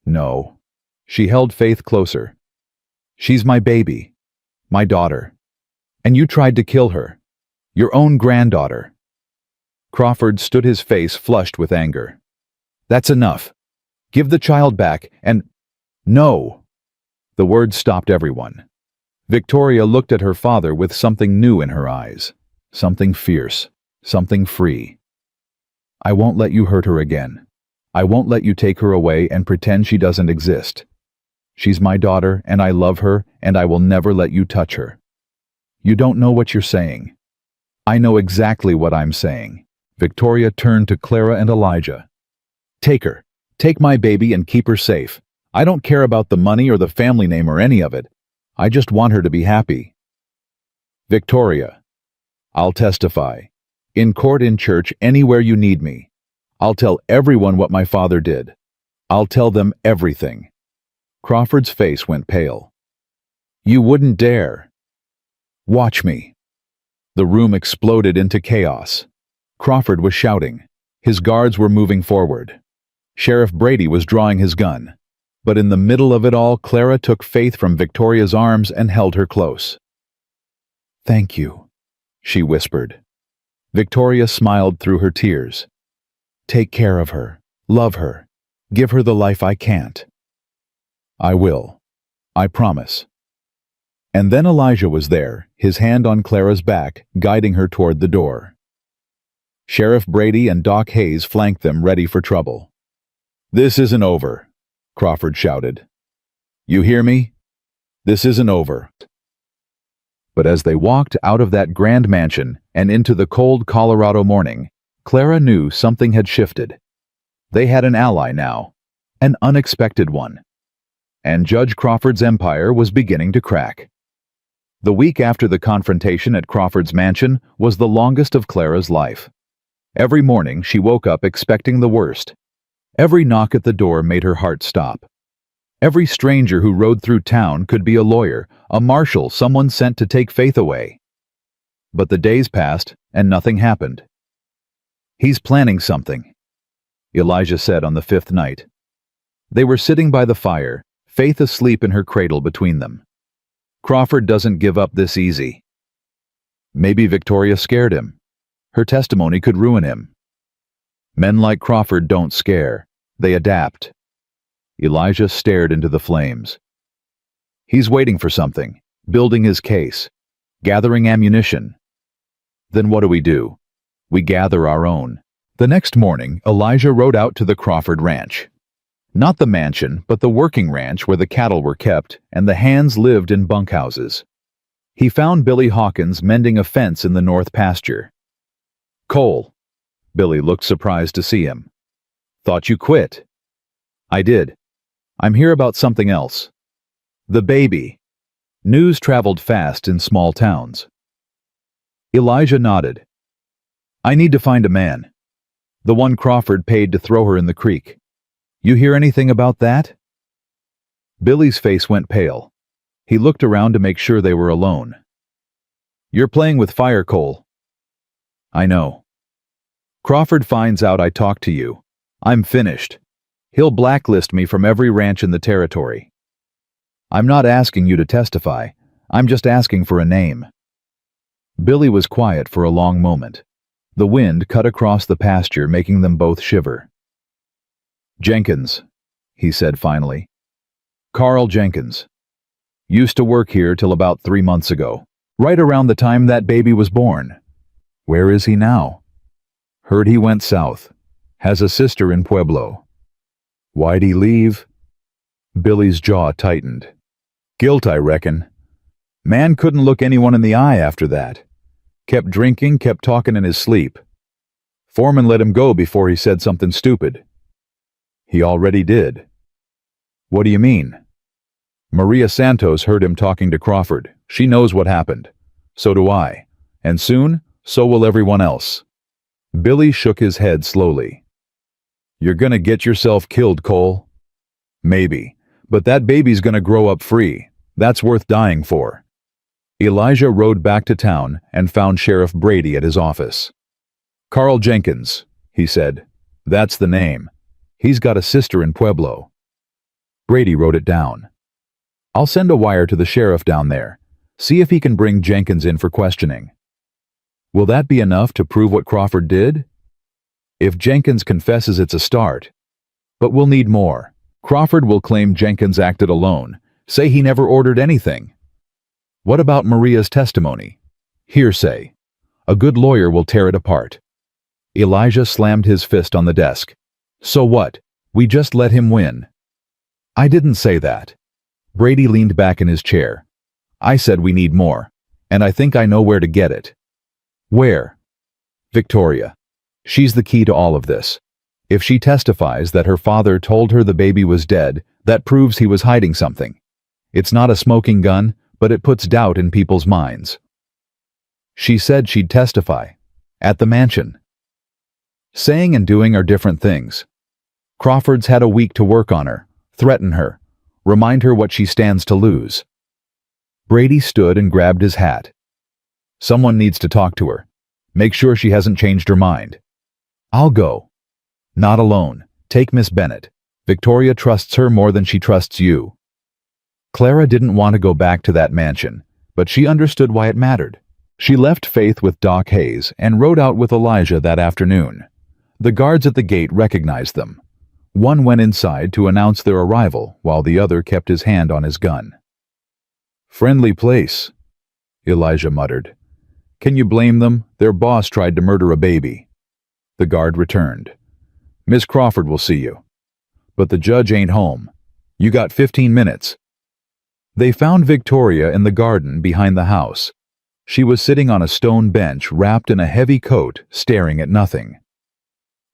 "No." She held Faith closer. "She's my baby, my daughter. And you tried to kill her. Your own granddaughter." Crawford stood, his face flushed with anger. "That's enough. Give the child back and—" "No!" The words stopped everyone. Victoria looked at her father with something new in her eyes. Something fierce. Something free. "I won't let you hurt her again. I won't let you take her away and pretend she doesn't exist. She's my daughter, and I love her, and I will never let you touch her. You don't know what you're saying." "I know exactly what I'm saying." Victoria turned to Clara and Elijah. "Take her. Take my baby and keep her safe. I don't care about the money or the family name or any of it. I just want her to be happy." "Victoria, I'll testify. In court, in church, anywhere you need me. I'll tell everyone what my father did. I'll tell them everything." Crawford's face went pale. "You wouldn't dare." "Watch me." The room exploded into chaos. Crawford was shouting. His guards were moving forward. Sheriff Brady was drawing his gun. But in the middle of it all, Clara took Faith from Victoria's arms and held her close. "Thank you," she whispered. Victoria smiled through her tears. "Take care of her. Love her. Give her the life I can't." "I will. I promise." And then Elijah was there, his hand on Clara's back, guiding her toward the door. Sheriff Brady and Doc Hayes flanked them, ready for trouble. "This isn't over," Crawford shouted. "You hear me? This isn't over." But as they walked out of that grand mansion and into the cold Colorado morning, Clara knew something had shifted. They had an ally now, an unexpected one. And Judge Crawford's empire was beginning to crack. The week after the confrontation at Crawford's mansion was the longest of Clara's life. Every morning she woke up expecting the worst. Every knock at the door made her heart stop. Every stranger who rode through town could be a lawyer, a marshal, someone sent to take Faith away. But the days passed and nothing happened. "He's planning something," Elijah said on the fifth night. They were sitting by the fire, Faith asleep in her cradle between them. "Crawford doesn't give up this easy." Maybe Victoria scared him. Her testimony could ruin him. Men like Crawford don't scare. They adapt. Elijah stared into the flames. "He's waiting for something, building his case, gathering ammunition." "Then what do? We gather our own." The next morning, Elijah rode out to the Crawford ranch. Not the mansion, but the working ranch where the cattle were kept and the hands lived in bunkhouses. He found Billy Hawkins mending a fence in the north pasture. "Cole." Billy looked surprised to see him. "Thought you quit." "I did. I'm here about something else. The baby." News traveled fast in small towns. Elijah nodded. "I need to find a man. The one Crawford paid to throw her in the creek. You hear anything about that?" Billy's face went pale. He looked around to make sure they were alone. "You're playing with fire, Cole." "I know. Crawford finds out I talked to you. I'm finished. He'll blacklist me from every ranch in the territory. I'm not asking you to testify. I'm just asking for a name." Billy was quiet for a long moment. The wind cut across the pasture, making them both shiver. "Jenkins," he said finally. "Carl Jenkins. Used to work here till about 3 months ago, right around the time that baby was born. Where is he now? Heard he went south. Has a sister in Pueblo. Why'd he leave? Billy's jaw tightened. Guilt, I reckon. Man couldn't look anyone in the eye after that. Kept drinking, kept talking in his sleep. Foreman let him go before he said something stupid. He already did. What do you mean? Maria Santos heard him talking to Crawford. She knows what happened. So do I. And soon, so will everyone else. Billy shook his head slowly. You're gonna get yourself killed, Cole. Maybe. But that baby's gonna grow up free. That's worth dying for. Elijah rode back to town and found Sheriff Brady at his office. Carl Jenkins, he said. That's the name. He's got a sister in Pueblo. Brady wrote it down. I'll send a wire to the sheriff down there. See if he can bring Jenkins in for questioning. Will that be enough to prove what Crawford did? If Jenkins confesses, it's a start. But we'll need more. Crawford will claim Jenkins acted alone, say he never ordered anything. What about Maria's testimony? Hearsay. A good lawyer will tear it apart. Elijah slammed his fist on the desk. So what? We just let him win. I didn't say that. Brady leaned back in his chair. I said we need more, and I think I know where to get it. Where? Victoria. She's the key to all of this. If she testifies that her father told her the baby was dead, that proves he was hiding something. It's not a smoking gun, but it puts doubt in people's minds. She said she'd testify. At the mansion. Saying and doing are different things. Crawford's had a week to work on her, threaten her, remind her what she stands to lose. Brady stood and grabbed his hat. Someone needs to talk to her. Make sure she hasn't changed her mind. I'll go. Not alone. Take Miss Bennett. Victoria trusts her more than she trusts you. Clara didn't want to go back to that mansion, but she understood why it mattered. She left Faith with Doc Hayes and rode out with Elijah that afternoon. The guards at the gate recognized them. One went inside to announce their arrival, while the other kept his hand on his gun. Friendly place, Elijah muttered. Can you blame them? Their boss tried to murder a baby. The guard returned. Miss Crawford will see you. But the judge ain't home. You got 15 minutes. They found Victoria in the garden behind the house. She was sitting on a stone bench wrapped in a heavy coat, staring at nothing.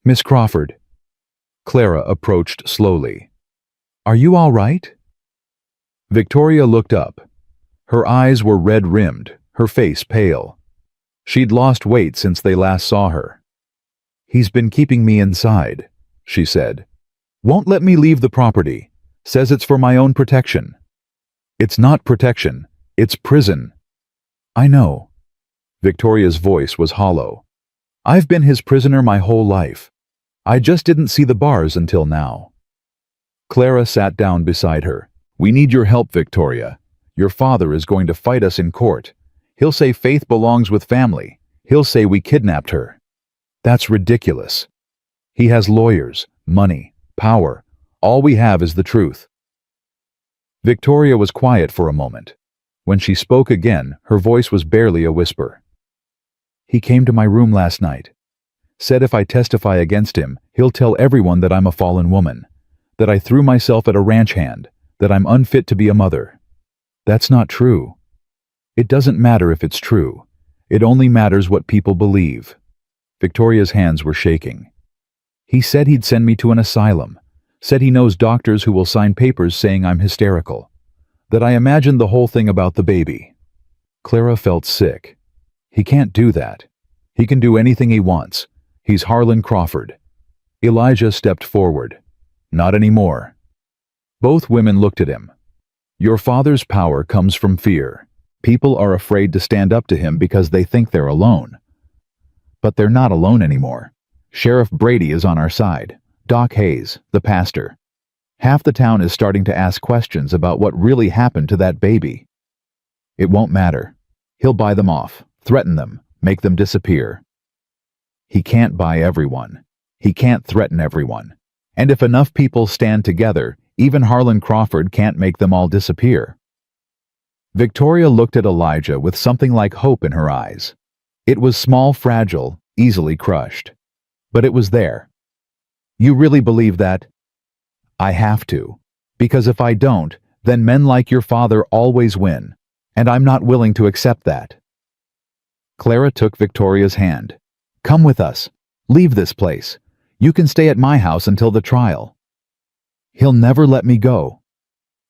Miss Crawford. Clara approached slowly. Are you all right? Victoria looked up. Her eyes were red-rimmed, her face pale. She'd lost weight since they last saw her. He's been keeping me inside, she said. Won't let me leave the property. Says it's for my own protection. It's not protection. It's prison. I know. Victoria's voice was hollow. I've been his prisoner my whole life. I just didn't see the bars until now. Clara sat down beside her. We need your help, Victoria. Your father is going to fight us in court. He'll say Faith belongs with family. He'll say we kidnapped her. That's ridiculous. He has lawyers, money, power. All we have is the truth. Victoria was quiet for a moment. When she spoke again, her voice was barely a whisper. He came to my room last night. Said if I testify against him, he'll tell everyone that I'm a fallen woman, that I threw myself at a ranch hand, that I'm unfit to be a mother. That's not true. It doesn't matter if it's true. It only matters what people believe. Victoria's hands were shaking. He said he'd send me to an asylum, said he knows doctors who will sign papers saying I'm hysterical, that I imagined the whole thing about the baby. Clara felt sick. He can't do that. He can do anything he wants. He's Harlan Crawford. Elijah stepped forward. Not anymore. Both women looked at him. Your father's power comes from fear. People are afraid to stand up to him because they think they're alone. But they're not alone anymore. Sheriff Brady is on our side. Doc Hayes, the pastor. Half the town is starting to ask questions about what really happened to that baby. It won't matter. He'll buy them off, threaten them, make them disappear. He can't buy everyone. He can't threaten everyone. And if enough people stand together, even Harlan Crawford can't make them all disappear. Victoria looked at Elijah with something like hope in her eyes. It was small, fragile, easily crushed. But it was there. You really believe that? I have to. Because if I don't, then men like your father always win. And I'm not willing to accept that. Clara took Victoria's hand. Come with us. Leave this place. You can stay at my house until the trial. He'll never let me go.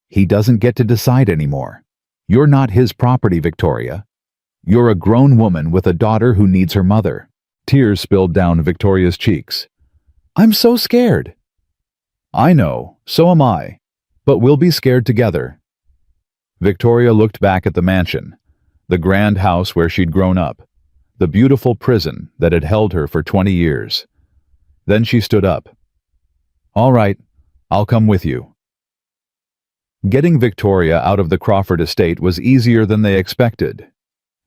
He doesn't get to decide anymore. You're not his property, Victoria. You're a grown woman with a daughter who needs her mother. Tears spilled down Victoria's cheeks. I'm so scared. I know, so am I. But we'll be scared together. Victoria looked back at the mansion, the grand house where she'd grown up, the beautiful prison that had held her for 20 years. Then she stood up. All right, I'll come with you. Getting Victoria out of the Crawford estate was easier than they expected.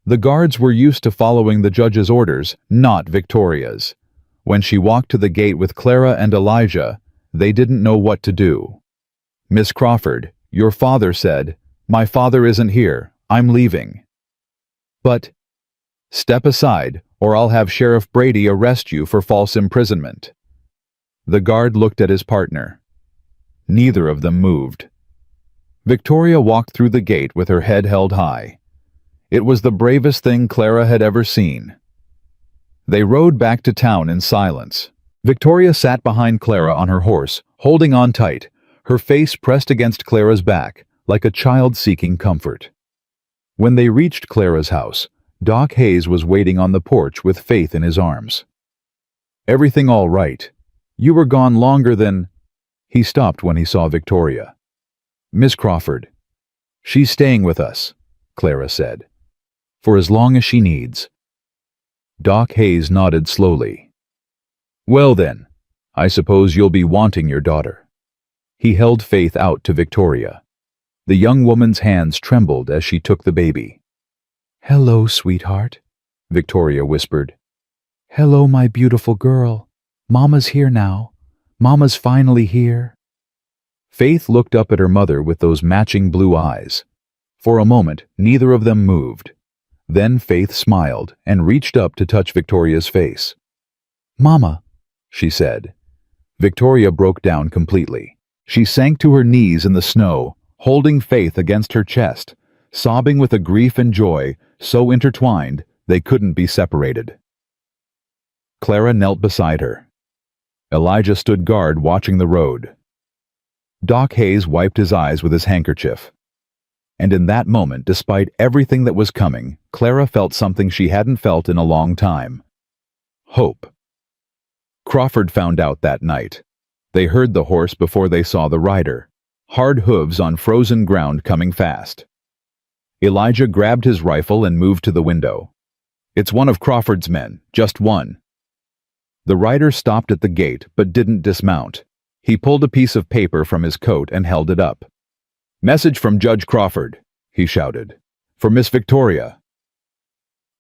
The guards were used to following the judge's orders, not Victoria's. When she walked to the gate with Clara and Elijah, they didn't know what to do. Miss Crawford, your father said, my father isn't here, I'm leaving. But, step aside, or I'll have Sheriff Brady arrest you for false imprisonment. The guard looked at his partner. Neither of them moved. Victoria walked through the gate with her head held high. It was the bravest thing Clara had ever seen. They rode back to town in silence. Victoria sat behind Clara on her horse, holding on tight, her face pressed against Clara's back, like a child seeking comfort. When they reached Clara's house, Doc Hayes was waiting on the porch with Faith in his arms. Everything all right? You were gone longer than... He stopped when he saw Victoria. Miss Crawford. She's staying with us, Clara said. For as long as she needs. Doc Hayes nodded slowly. Well then, I suppose you'll be wanting your daughter. He held Faith out to Victoria. The young woman's hands trembled as she took the baby. Hello, sweetheart, Victoria whispered. Hello, my beautiful girl. Mama's here now. Mama's finally here. Faith looked up at her mother with those matching blue eyes. For a moment, neither of them moved. Then Faith smiled and reached up to touch Victoria's face. Mama, she said. Victoria broke down completely. She sank to her knees in the snow, holding Faith against her chest, sobbing with a grief and joy so intertwined they couldn't be separated. Clara knelt beside her. Elijah stood guard watching the road. Doc Hayes wiped his eyes with his handkerchief. And in that moment, despite everything that was coming, Clara felt something she hadn't felt in a long time. Hope. Crawford found out that night. They heard the horse before they saw the rider. Hard hooves on frozen ground coming fast. Elijah grabbed his rifle and moved to the window. It's one of Crawford's men, just one. The rider stopped at the gate but didn't dismount. He pulled a piece of paper from his coat and held it up. Message from Judge Crawford, he shouted. For Miss Victoria.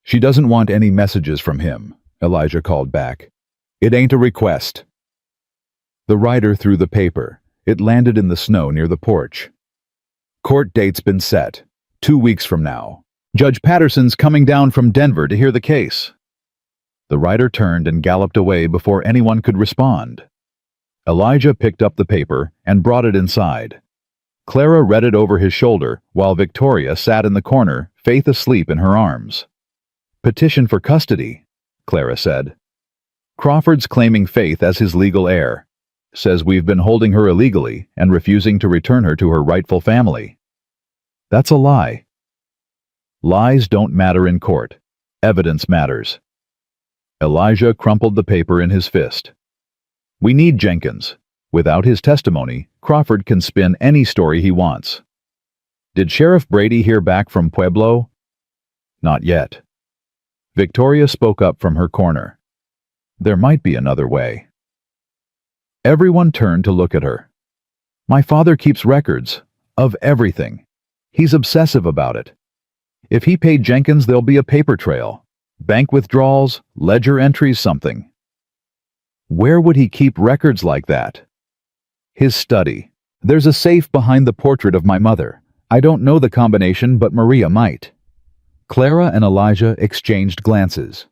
She doesn't want any messages from him, Elijah called back. It ain't a request. The rider threw the paper. It landed in the snow near the porch. Court date's been set. 2 weeks from now. Judge Patterson's coming down from Denver to hear the case. The rider turned and galloped away before anyone could respond. Elijah picked up the paper and brought it inside. Clara read it over his shoulder while Victoria sat in the corner, Faith asleep in her arms. Petition for custody, Clara said. Crawford's claiming Faith as his legal heir. Says we've been holding her illegally and refusing to return her to her rightful family. That's a lie. Lies don't matter in court. Evidence matters. Elijah crumpled the paper in his fist. We need Jenkins. Without his testimony, Crawford can spin any story he wants. Did Sheriff Brady hear back from Pueblo? Not yet. Victoria spoke up from her corner. There might be another way. Everyone turned to look at her. My father keeps records of everything. He's obsessive about it. If he paid Jenkins, there'll be a paper trail. Bank withdrawals, ledger entries, something. Where would he keep records like that? His study. There's a safe behind the portrait of my mother. I don't know the combination, but Maria might. Clara and Elijah exchanged glances.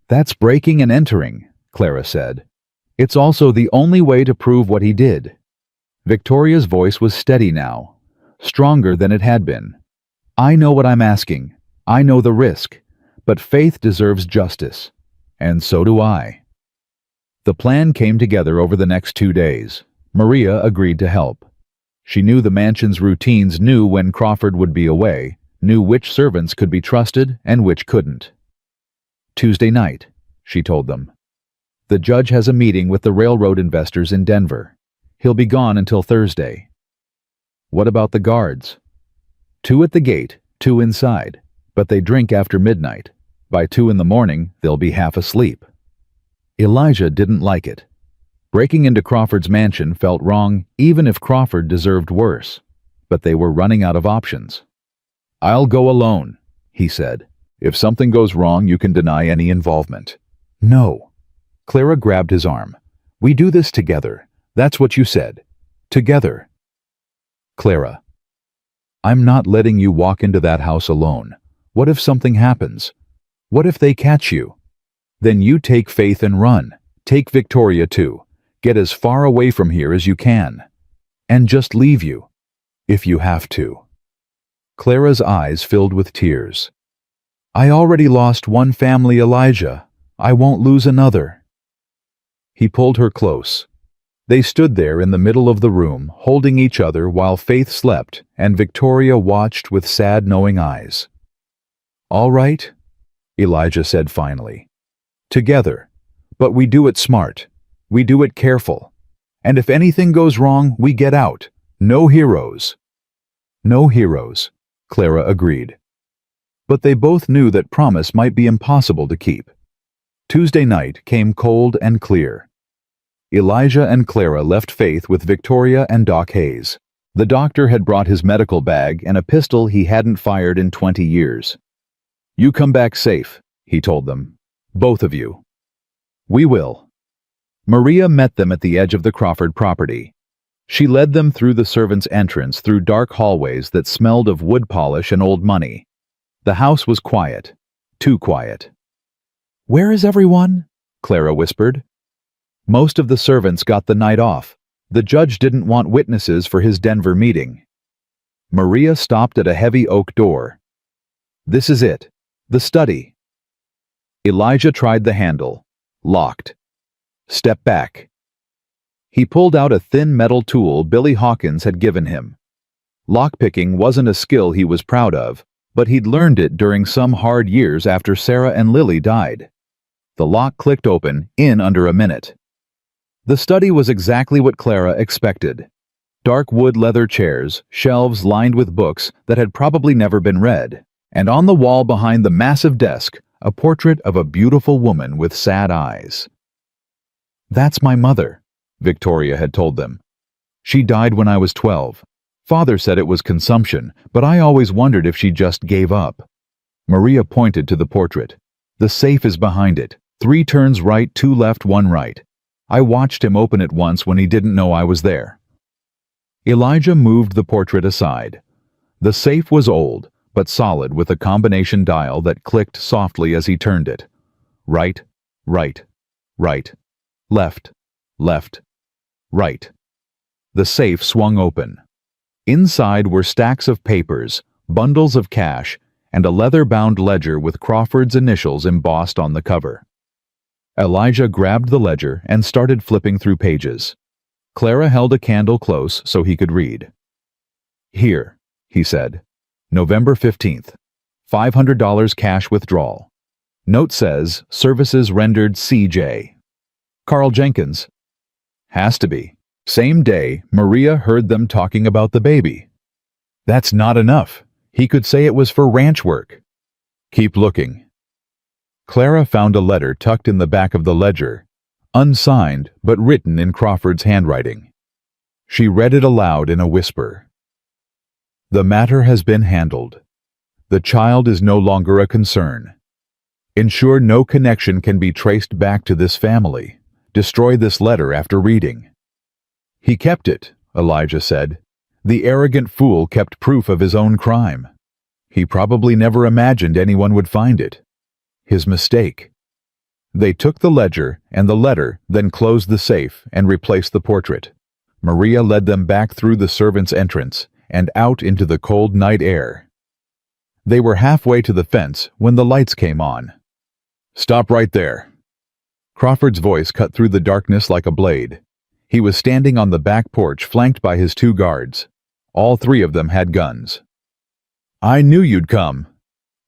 "That's breaking and entering," Clara said. "It's also the only way to prove what he did." Victoria's voice was steady now, stronger than it had been. "I know what I'm asking. I know the risk. But Faith deserves justice. And so do I." The plan came together over the next 2 days. Maria agreed to help. She knew the mansion's routines, knew when Crawford would be away, knew which servants could be trusted and which couldn't. "Tuesday night," she told them. "The judge has a meeting with the railroad investors in Denver. He'll be gone until Thursday." "What about the guards?" "2 at the gate, 2 inside, but they drink after midnight. By 2 in the morning, they'll be half asleep." Elijah didn't like it. Breaking into Crawford's mansion felt wrong, even if Crawford deserved worse. But they were running out of options. "I'll go alone," he said. "If something goes wrong, you can deny any involvement." "No." Clara grabbed his arm. "We do this together. That's what you said. Together." "Clara, I'm not letting you walk into that house alone. What if something happens? What if they catch you? Then you take Faith and run. Take Victoria too. Get as far away from here as you can. And just leave you, if you have to." Clara's eyes filled with tears. "I already lost one family, Elijah. I won't lose another." He pulled her close. They stood there in the middle of the room, holding each other while Faith slept and Victoria watched with sad, knowing eyes. "All right," Elijah said finally. "Together. But we do it smart. We do it careful. And if anything goes wrong, we get out. No heroes." "No heroes," Clara agreed. But they both knew that promise might be impossible to keep. Tuesday night came cold and clear. Elijah and Clara left Faith with Victoria and Doc Hayes. The doctor had brought his medical bag and a pistol he hadn't fired in 20 years. "You come back safe," he told them. "Both of you." "We will." Maria met them at the edge of the Crawford property. She led them through the servants' entrance, through dark hallways that smelled of wood polish and old money. The house was quiet. Too quiet. "Where is everyone?" Clara whispered. "Most of the servants got the night off. The judge didn't want witnesses for his Denver meeting." Maria stopped at a heavy oak door. "This is it. The study." Elijah tried the handle. Locked. "Step back." He pulled out a thin metal tool Billy Hawkins had given him. Lockpicking wasn't a skill he was proud of, but he'd learned it during some hard years after Sarah and Lily died. The lock clicked open, in under a minute. The study was exactly what Clara expected. Dark wood leather chairs, shelves lined with books that had probably never been read, and on the wall behind the massive desk, a portrait of a beautiful woman with sad eyes. "That's my mother," Victoria had told them. "She died when I was 12. Father said it was consumption, but I always wondered if she just gave up." Maria pointed to the portrait. "The safe is behind it. 3 turns right, 2 left, 1 right. I watched him open it once when he didn't know I was there." Elijah moved the portrait aside. The safe was old, but solid, with a combination dial that clicked softly as he turned it. Right, right, right, left, left, right. The safe swung open. Inside were stacks of papers, bundles of cash, and a leather-bound ledger with Crawford's initials embossed on the cover. Elijah grabbed the ledger and started flipping through pages. Clara held a candle close so he could read. "Here," he said. "November 15th. $500 cash withdrawal. Note says, services rendered C.J. Carl Jenkins." "Has to be. Same day, Maria heard them talking about the baby." "That's not enough. He could say it was for ranch work." "Keep looking." Clara found a letter tucked in the back of the ledger, unsigned but written in Crawford's handwriting. She read it aloud in a whisper. "The matter has been handled. The child is no longer a concern. Ensure no connection can be traced back to this family. Destroy this letter after reading." "He kept it," Elijah said. "The arrogant fool kept proof of his own crime. He probably never imagined anyone would find it. His mistake. They took the ledger and the letter, then closed the safe and replaced the portrait. Maria led them back through the servants' entrance and out into the cold night air. They were halfway to the fence when the lights came on. "Stop right there." Crawford's voice cut through the darkness like a blade. He was standing on the back porch flanked by his 2 guards. All 3 of them had guns. "I knew you'd come,"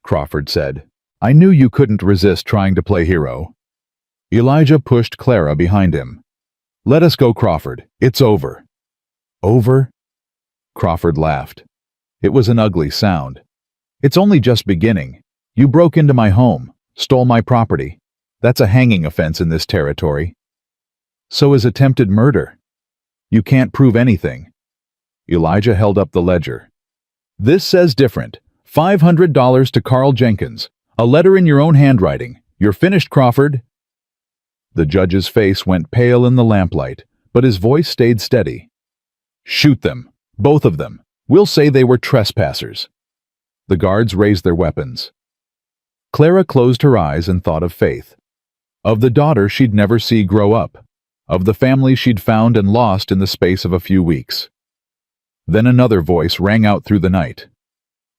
Crawford said. "I knew you couldn't resist trying to play hero." Elijah pushed Clara behind him. "Let us go, Crawford. It's over." "Over?" Crawford laughed. It was an ugly sound. "It's only just beginning. You broke into my home, stole my property. That's a hanging offense in this territory. So is attempted murder. You can't prove anything." Elijah held up the ledger. "This says different. $500 to Carl Jenkins. A letter in your own handwriting. You're finished, Crawford." The judge's face went pale in the lamplight, but his voice stayed steady. "Shoot them. Both of them. We'll say they were trespassers." The guards raised their weapons. Clara closed her eyes and thought of Faith. Of the daughter she'd never see grow up. Of the family she'd found and lost in the space of a few weeks. Then another voice rang out through the night.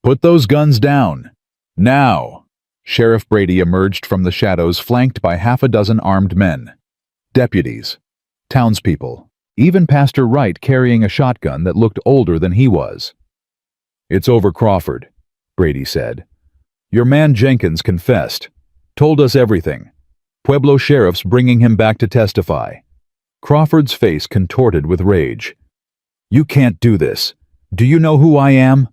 "Put those guns down. Now!" Sheriff Brady emerged from the shadows flanked by 6 armed men. Deputies. Townspeople. Even Pastor Wright carrying a shotgun that looked older than he was. "It's over, Crawford," Brady said. "Your man Jenkins confessed. Told us everything. Pueblo sheriff's bringing him back to testify." Crawford's face contorted with rage. "You can't do this. Do you know who I am?"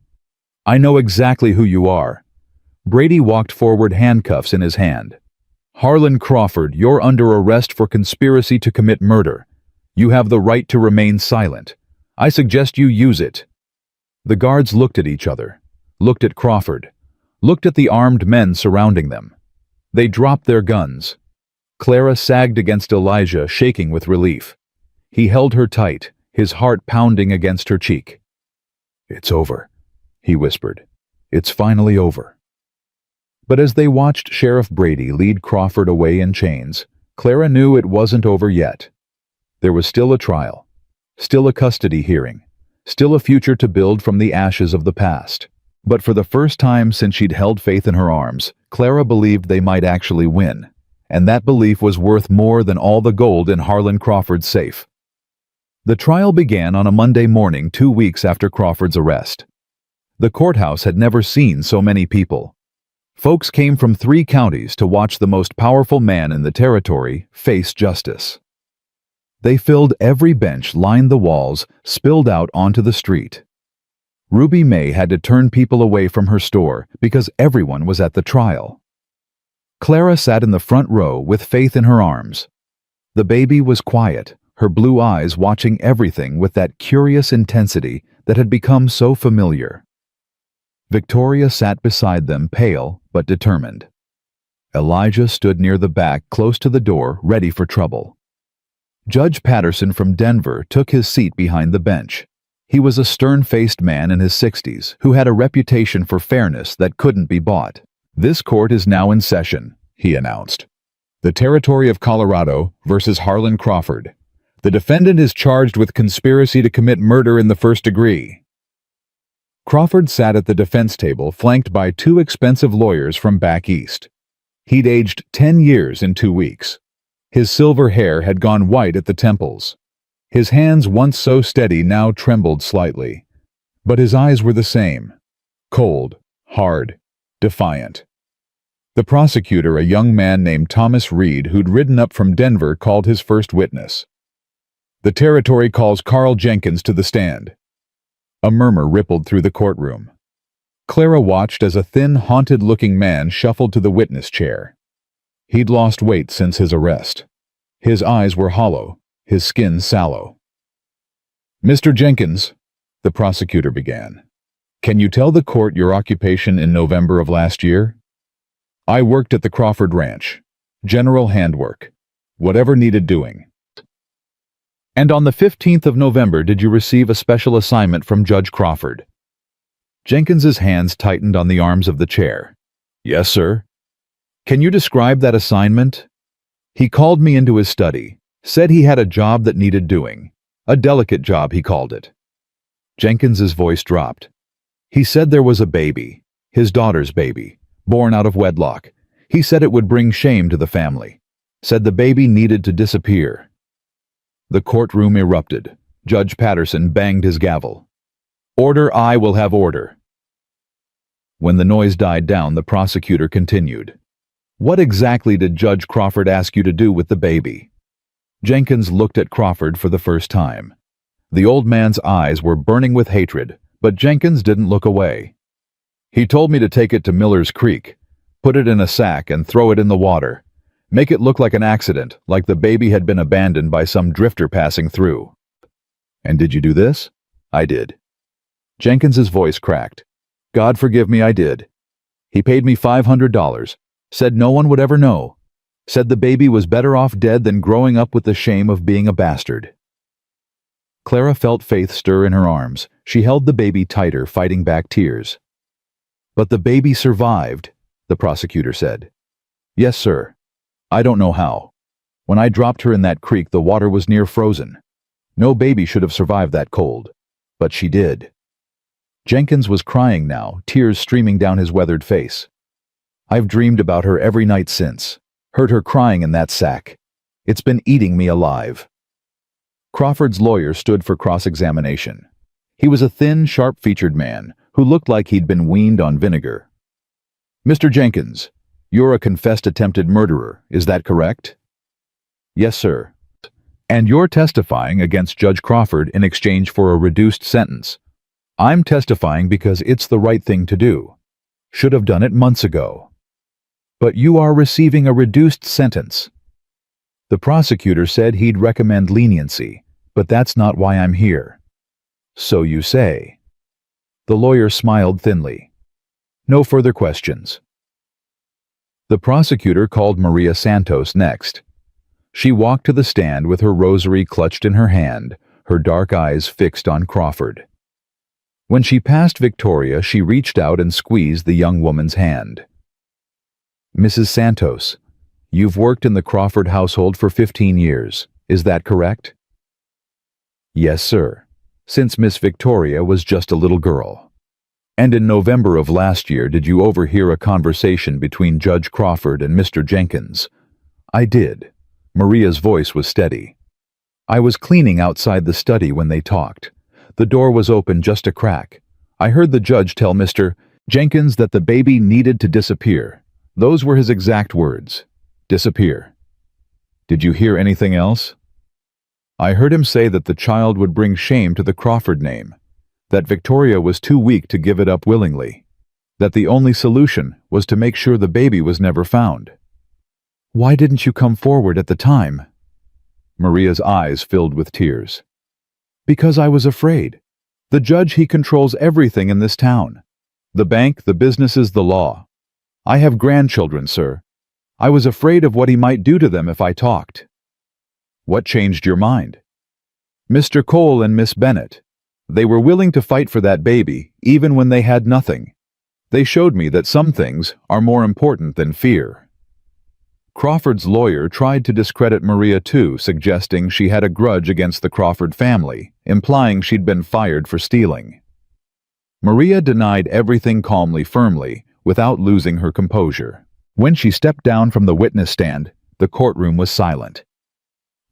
"I know exactly who you are." Brady walked forward, handcuffs in his hand. "Harlan Crawford, you're under arrest for conspiracy to commit murder. You have the right to remain silent. I suggest you use it." The guards looked at each other, looked at Crawford, looked at the armed men surrounding them. They dropped their guns. Clara sagged against Elijah, shaking with relief. He held her tight, his heart pounding against her cheek. "It's over," he whispered. "It's finally over." But as they watched Sheriff Brady lead Crawford away in chains, Clara knew it wasn't over yet. There was still a trial, still a custody hearing, still a future to build from the ashes of the past. But for the first time since she'd held Faith in her arms, Clara believed they might actually win, and that belief was worth more than all the gold in Harlan Crawford's safe. The trial began on a Monday morning 2 weeks after Crawford's arrest. The courthouse had never seen so many people. Folks came from 3 counties to watch the most powerful man in the territory face justice. They filled every bench, lined the walls, spilled out onto the street. Ruby May had to turn people away from her store because everyone was at the trial. Clara sat in the front row with Faith in her arms. The baby was quiet, her blue eyes watching everything with that curious intensity that had become so familiar. Victoria sat beside them, pale but determined. Elijah stood near the back, close to the door, ready for trouble. Judge Patterson from Denver took his seat behind the bench. He was a stern-faced man in his 60s who had a reputation for fairness that couldn't be bought. "This court is now in session," he announced. "The Territory of Colorado versus Harlan Crawford. The defendant is charged with conspiracy to commit murder in the first degree." Crawford sat at the defense table, flanked by 2 expensive lawyers from back east. He'd aged 10 years in 2 weeks. His silver hair had gone white at the temples. His hands, once so steady, now trembled slightly. But his eyes were the same. Cold, hard, defiant. The prosecutor, a young man named Thomas Reed, who'd ridden up from Denver, called his first witness. "The territory calls Carl Jenkins to the stand." A murmur rippled through the courtroom. Clara watched as a thin, haunted-looking man shuffled to the witness chair. He'd lost weight since his arrest. His eyes were hollow, his skin sallow. "Mr. Jenkins," the prosecutor began, "can you tell the court your occupation in November of last year?" "I worked at the Crawford Ranch. General handwork. Whatever needed doing." "And on the 15th of November, did you receive a special assignment from Judge Crawford?" Jenkins's hands tightened on the arms of the chair. Yes, sir. Can you describe that assignment? He called me into his study, said he had a job that needed doing. A delicate job, he called it. Jenkins's voice dropped. He said there was a baby, his daughter's baby, born out of wedlock. He said it would bring shame to the family. Said the baby needed to disappear. The courtroom erupted. Judge Patterson banged his gavel. Order, I will have order. When the noise died down, the prosecutor continued. What exactly did Judge Crawford ask you to do with the baby? Jenkins looked at Crawford for the first time. The old man's eyes were burning with hatred, but Jenkins didn't look away. He told me to take it to Miller's Creek, put it in a sack and throw it in the water. Make it look like an accident, like the baby had been abandoned by some drifter passing through. And did you do this? I did. Jenkins's voice cracked. God forgive me, I did. He paid me $500, said no one would ever know, said the baby was better off dead than growing up with the shame of being a bastard. Clara felt Faith stir in her arms. She held the baby tighter, fighting back tears. But the baby survived, the prosecutor said. Yes, sir. I don't know how. When I dropped her in that creek, the water was near frozen. No baby should have survived that cold. But she did. Jenkins was crying now, tears streaming down his weathered face. I've dreamed about her every night since. Heard her crying in that sack. It's been eating me alive. Crawford's lawyer stood for cross-examination. He was a thin, sharp-featured man who looked like he'd been weaned on vinegar. Mr. Jenkins, you're a confessed attempted murderer, is that correct? Yes, sir. And you're testifying against Judge Crawford in exchange for a reduced sentence. I'm testifying because it's the right thing to do. Should have done it months ago. But you are receiving a reduced sentence. The prosecutor said he'd recommend leniency, but that's not why I'm here. So you say. The lawyer smiled thinly. No further questions. The prosecutor called Maria Santos next. She walked to the stand with her rosary clutched in her hand, her dark eyes fixed on Crawford. When she passed Victoria, she reached out and squeezed the young woman's hand. Mrs. Santos, you've worked in the Crawford household for 15 years, is that correct? Yes, sir, since Miss Victoria was just a little girl. And in November of last year, did you overhear a conversation between Judge Crawford and Mr. Jenkins? I did. Maria's voice was steady. I was cleaning outside the study when they talked. The door was open just a crack. I heard the judge tell Mr. Jenkins that the baby needed to disappear. Those were his exact words. Disappear. Did you hear anything else? I heard him say that the child would bring shame to the Crawford name, that Victoria was too weak to give it up willingly, that the only solution was to make sure the baby was never found. Why didn't you come forward at the time? Maria's eyes filled with tears. Because I was afraid. The judge, he controls everything in this town. The bank, the businesses, the law. I have grandchildren, sir. I was afraid of what he might do to them if I talked. What changed your mind? Mr. Cole and Miss Bennett. They were willing to fight for that baby, even when they had nothing. They showed me that some things are more important than fear. Crawford's lawyer tried to discredit Maria too, suggesting she had a grudge against the Crawford family, implying she'd been fired for stealing. Maria denied everything calmly, firmly, without losing her composure. When she stepped down from the witness stand, the courtroom was silent.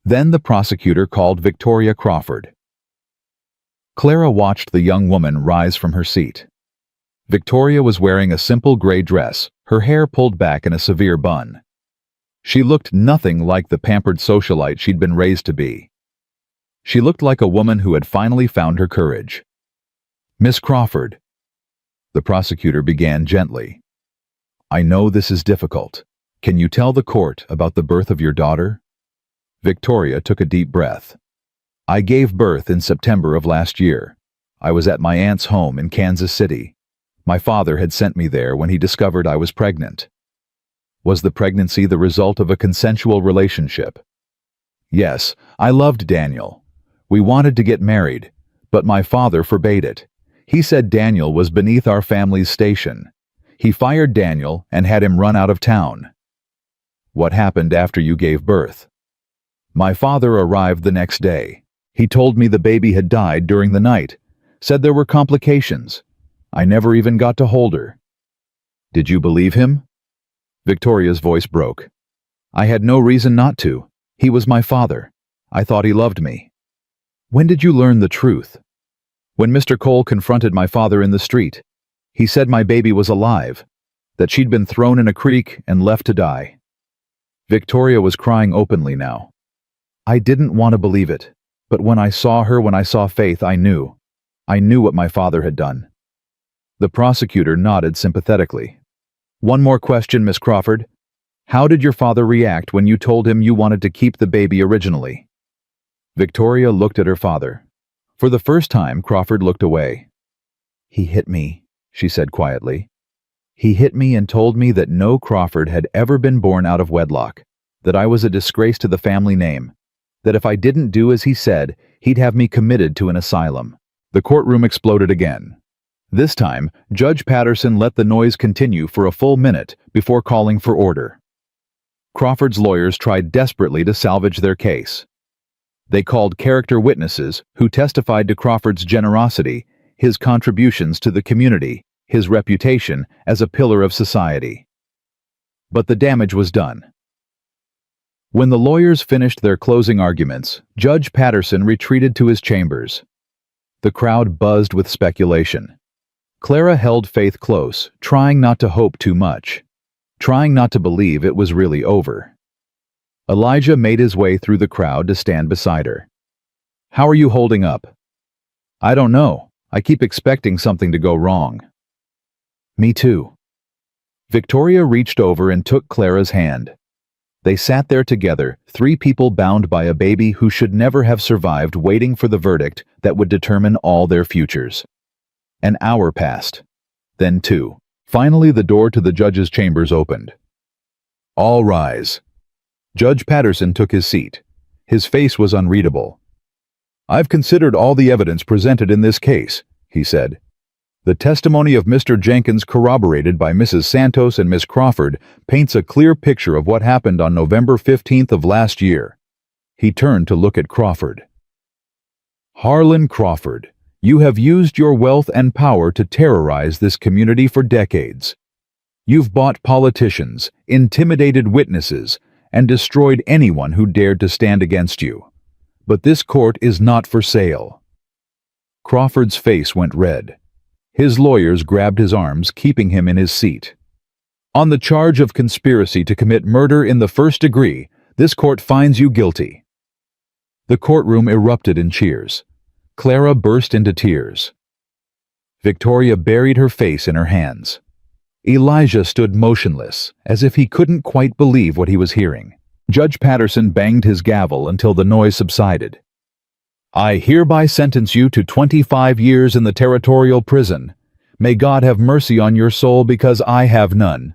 Then the prosecutor called Victoria Crawford. Clara watched the young woman rise from her seat. Victoria was wearing a simple gray dress, her hair pulled back in a severe bun. She looked nothing like the pampered socialite she'd been raised to be. She looked like a woman who had finally found her courage. Miss Crawford, the prosecutor began gently. I know this is difficult. Can you tell the court about the birth of your daughter? Victoria took a deep breath. I gave birth in September of last year. I was at my aunt's home in Kansas City. My father had sent me there when he discovered I was pregnant. Was the pregnancy the result of a consensual relationship? Yes, I loved Daniel. We wanted to get married, but my father forbade it. He said Daniel was beneath our family's station. He fired Daniel and had him run out of town. What happened after you gave birth? My father arrived the next day. He told me the baby had died during the night, said there were complications. I never even got to hold her. Did you believe him? Victoria's voice broke. I had no reason not to. He was my father. I thought he loved me. When did you learn the truth? When Mr. Cole confronted my father in the street. He said my baby was alive, that she'd been thrown in a creek and left to die. Victoria was crying openly now. I didn't want to believe it, but when I saw Faith, I knew. I knew what my father had done. The prosecutor nodded sympathetically. One more question, Miss Crawford. How did your father react when you told him you wanted to keep the baby originally? Victoria looked at her father. For the first time, Crawford looked away. He hit me, she said quietly. He hit me and told me that no Crawford had ever been born out of wedlock, that I was a disgrace to the family name, that if I didn't do as he said, he'd have me committed to an asylum. The courtroom exploded again. This time, Judge Patterson let the noise continue for a full minute before calling for order. Crawford's lawyers tried desperately to salvage their case. They called character witnesses who testified to Crawford's generosity, his contributions to the community, his reputation as a pillar of society. But the damage was done. When the lawyers finished their closing arguments, Judge Patterson retreated to his chambers. The crowd buzzed with speculation. Clara held Faith close, trying not to hope too much, trying not to believe it was really over. Elijah made his way through the crowd to stand beside her. How are you holding up? I don't know. I keep expecting something to go wrong. Me too. Victoria reached over and took Clara's hand. They sat there together, three people bound by a baby who should never have survived, waiting for the verdict that would determine all their futures. An hour passed. Then two. Finally, the door to the judge's chambers opened. All rise. Judge Patterson took his seat. His face was unreadable. I've considered all the evidence presented in this case, he said. The testimony of Mr. Jenkins, corroborated by Mrs. Santos and Miss Crawford, paints a clear picture of what happened on November 15th of last year. He turned to look at Crawford. Harlan Crawford, you have used your wealth and power to terrorize this community for decades. You've bought politicians, intimidated witnesses, and destroyed anyone who dared to stand against you. But this court is not for sale. Crawford's face went red. His lawyers grabbed his arms, keeping him in his seat. On the charge of conspiracy to commit murder in the first degree, this court finds you guilty. The courtroom erupted in cheers. Clara burst into tears. Victoria buried her face in her hands. Elijah stood motionless, as if he couldn't quite believe what he was hearing. Judge Patterson banged his gavel until the noise subsided. I hereby sentence you to 25 years in the territorial prison. May God have mercy on your soul, because I have none.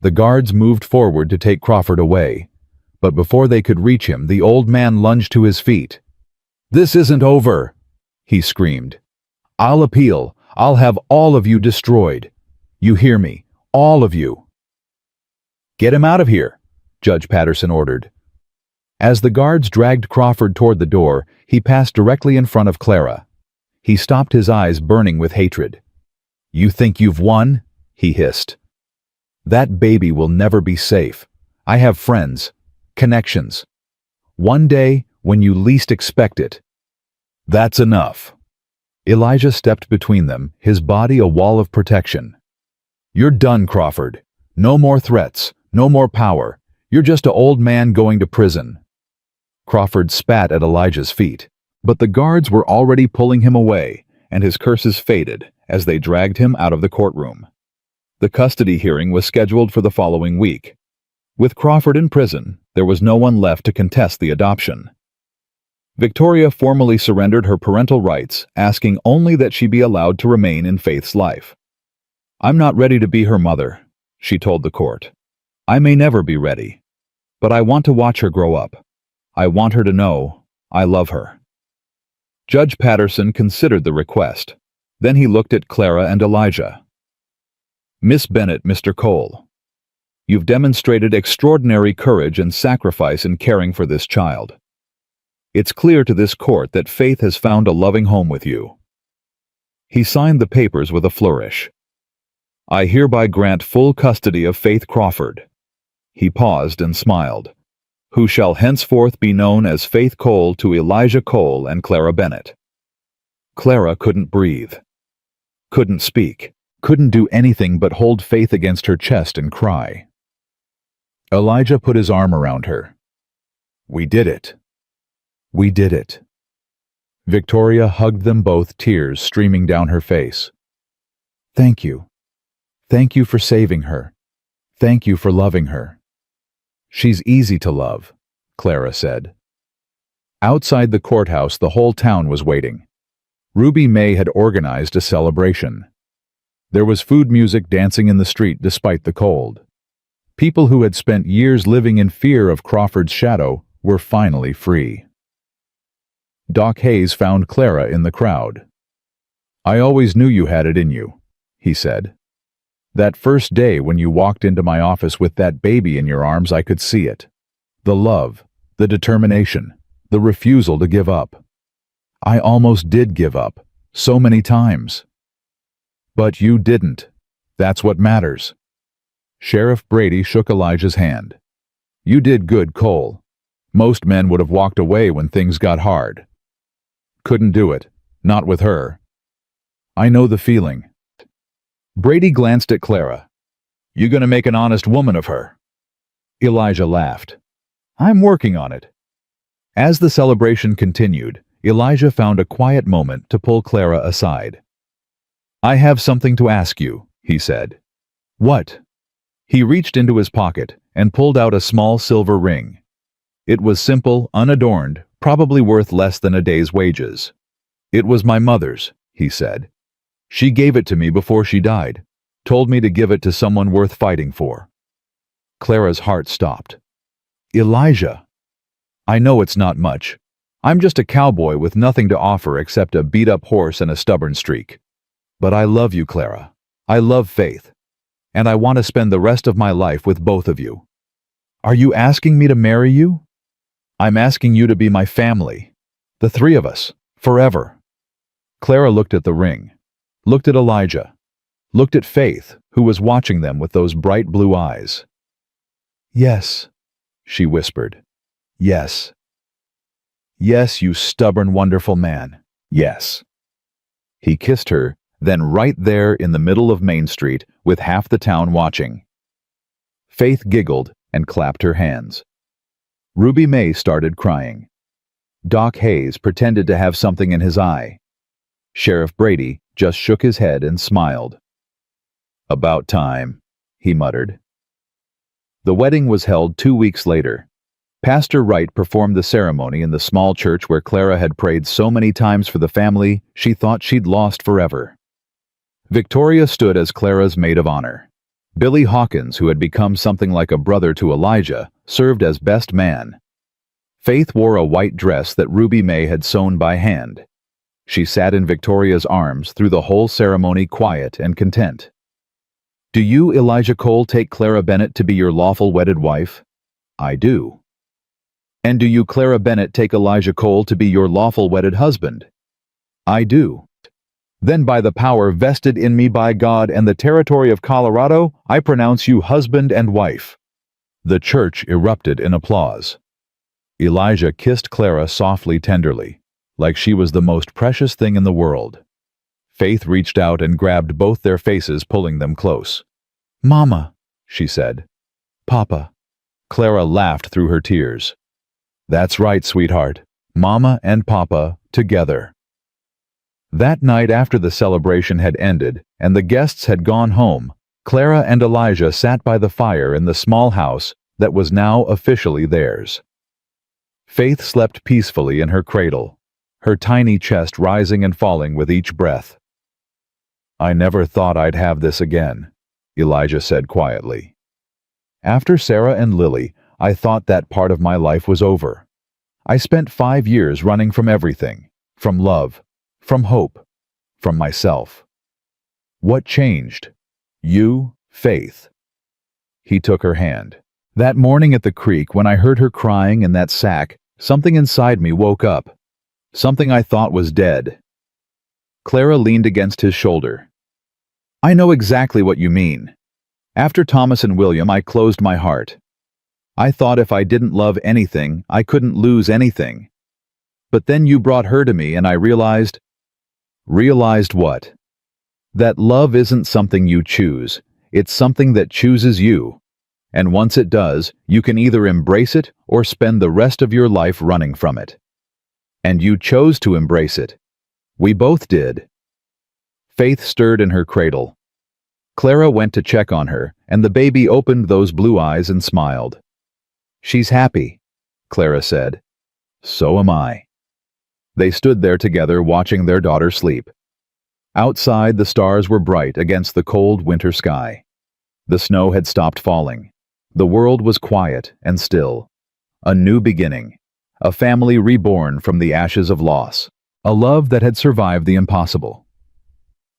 The guards moved forward to take Crawford away, but before they could reach him, the old man lunged to his feet. This isn't over, he screamed. I'll appeal. I'll have all of you destroyed. You hear me, all of you. Get him out of here, Judge Patterson ordered. As the guards dragged Crawford toward the door, he passed directly in front of Clara. He stopped, his eyes burning with hatred. You think you've won? He hissed. That baby will never be safe. I have friends, connections. One day, when you least expect it. That's enough. Elijah stepped between them, his body a wall of protection. You're done, Crawford. No more threats, no more power. You're just an old man going to prison. Crawford spat at Elijah's feet, but the guards were already pulling him away, and his curses faded as they dragged him out of the courtroom. The custody hearing was scheduled for the following week. With Crawford in prison, there was no one left to contest the adoption. Victoria formally surrendered her parental rights, asking only that she be allowed to remain in Faith's life. I'm not ready to be her mother, she told the court. I may never be ready, but I want to watch her grow up. I want her to know I love her. Judge Patterson considered the request. Then he looked at Clara and Elijah. "Miss Bennett, Mr. Cole, you've demonstrated extraordinary courage and sacrifice in caring for this child. It's clear to this court that Faith has found a loving home with you." He signed the papers with a flourish. "I hereby grant full custody of Faith Crawford." He paused and smiled. "Who shall henceforth be known as Faith Cole to Elijah Cole and Clara Bennett." Clara couldn't breathe, couldn't speak, couldn't do anything but hold Faith against her chest and cry. Elijah put his arm around her. "We did it. We did it." Victoria hugged them both, tears streaming down her face. "Thank you. Thank you for saving her. Thank you for loving her." "She's easy to love," Clara said. Outside the courthouse, the whole town was waiting. Ruby May had organized a celebration. There was food, music, dancing in the street despite the cold. People who had spent years living in fear of Crawford's shadow were finally free. Doc Hayes found Clara in the crowd. "I always knew you had it in you," he said. "That first day when you walked into my office with that baby in your arms, I could see it. The love, the determination, the refusal to give up. I almost did give up, so many times. But you didn't. That's what matters." Sheriff Brady shook Elijah's hand. "You did good, Cole. Most men would have walked away when things got hard. Couldn't do it, not with her. I know the feeling." Brady glanced at Clara. "You gonna make an honest woman of her?" Elijah laughed. "I'm working on it." As the celebration continued, Elijah found a quiet moment to pull Clara aside. "I have something to ask you," he said. "What?" He reached into his pocket and pulled out a small silver ring. It was simple, unadorned, probably worth less than a day's wages. "It was my mother's," he said. "She gave it to me before she died, told me to give it to someone worth fighting for." Clara's heart stopped. "Elijah, I know it's not much. I'm just a cowboy with nothing to offer except a beat-up horse and a stubborn streak. But I love you, Clara. I love Faith. And I want to spend the rest of my life with both of you. Are you asking me to marry you? I'm asking you to be my family. The three of us. Forever." Clara looked at the ring, looked at Elijah, looked at Faith, who was watching them with those bright blue eyes. "Yes," she whispered. "Yes. Yes, you stubborn, wonderful man. Yes." He kissed her, then right there in the middle of Main Street, with half the town watching. Faith giggled and clapped her hands. Ruby May started crying. Doc Hayes pretended to have something in his eye. Sheriff Brady just shook his head and smiled. "About time," he muttered. The wedding was held 2 weeks later. Pastor Wright performed the ceremony in the small church where Clara had prayed so many times for the family she thought she'd lost forever. Victoria stood as Clara's maid of honor. Billy Hawkins, who had become something like a brother to Elijah, served as best man. Faith wore a white dress that Ruby May had sewn by hand. She sat in Victoria's arms through the whole ceremony, quiet and content. "Do you, Elijah Cole, take Clara Bennett to be your lawful wedded wife?" "I do." "And do you, Clara Bennett, take Elijah Cole to be your lawful wedded husband?" "I do." "Then by the power vested in me by God and the territory of Colorado, I pronounce you husband and wife." The church erupted in applause. Elijah kissed Clara softly, tenderly, like she was the most precious thing in the world. Faith reached out and grabbed both their faces, pulling them close. "Mama," she said. "Papa." Clara laughed through her tears. "That's right, sweetheart. Mama and Papa together." That night, after the celebration had ended and the guests had gone home, Clara and Elijah sat by the fire in the small house that was now officially theirs. Faith slept peacefully in her cradle, her tiny chest rising and falling with each breath. "I never thought I'd have this again," Elijah said quietly. "After Sarah and Lily, I thought that part of my life was over. I spent 5 years running from everything, from love, from hope, From myself. What changed? You, Faith. He took her hand. That morning at the creek, when I heard her crying in that sack, something inside me woke up. Something I thought was dead. Clara leaned against his shoulder. I know exactly what you mean. After Thomas and William, I closed my heart. I thought if I didn't love anything, I couldn't lose anything. But then you brought her to me and I realized... Realized what? That love isn't something you choose. It's something that chooses you. And once it does, you can either embrace it or spend the rest of your life running from it. And you chose to embrace it. We both did. Faith stirred in her cradle. Clara went to check on her, and the baby opened those blue eyes and smiled. She's happy, Clara said. So am I. They stood there together watching their daughter sleep. Outside, the stars were bright against the cold winter sky. The snow had stopped falling. The world was quiet and still. A new beginning. A family reborn from the ashes of loss. A love that had survived the impossible.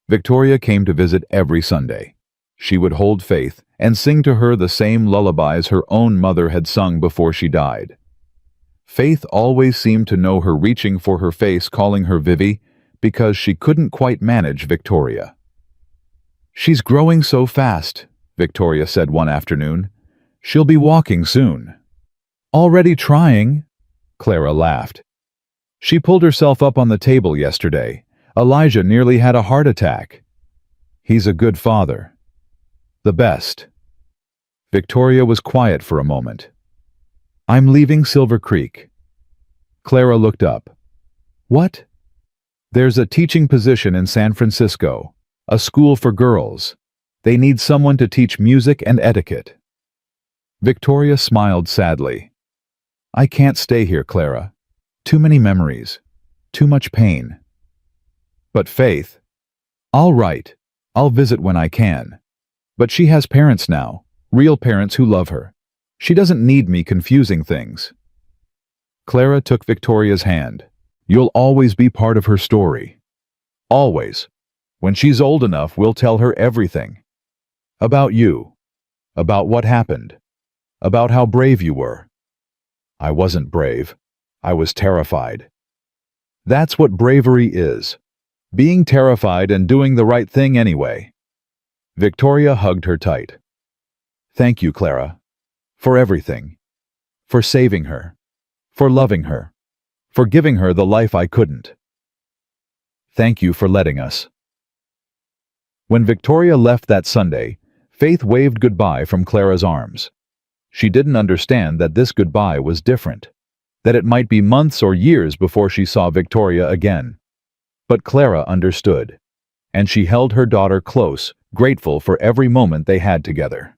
Victoria came to visit every Sunday. She would hold Faith and sing to her the same lullabies her own mother had sung before she died. Faith always seemed to know her, reaching for her face, calling her Vivi, because she couldn't quite manage Victoria. She's growing so fast, Victoria said one afternoon. She'll be walking soon. Already trying, Clara laughed. She pulled herself up on the table yesterday. Elijah nearly had a heart attack. He's a good father. The best. Victoria was quiet for a moment. I'm leaving Silver Creek. Clara looked up. What? There's a teaching position in San Francisco, a school for girls. They need someone to teach music and etiquette. Victoria smiled sadly. I can't stay here, Clara. Too many memories. Too much pain. But Faith. All right, I'll visit when I can. But she has parents now, real parents who love her. She doesn't need me confusing things. Clara took Victoria's hand. You'll always be part of her story. Always. When she's old enough, we'll tell her everything. About you. About what happened. About how brave you were. I wasn't brave. I was terrified. That's what bravery is. Being terrified and doing the right thing anyway. Victoria hugged her tight. Thank you, Clara. For everything. For saving her. For loving her. For giving her the life I couldn't. Thank you for letting us. When Victoria left that Sunday, Faith waved goodbye from Clara's arms. She didn't understand that this goodbye was different, that it might be months or years before she saw Victoria again. But Clara understood, and she held her daughter close, grateful for every moment they had together.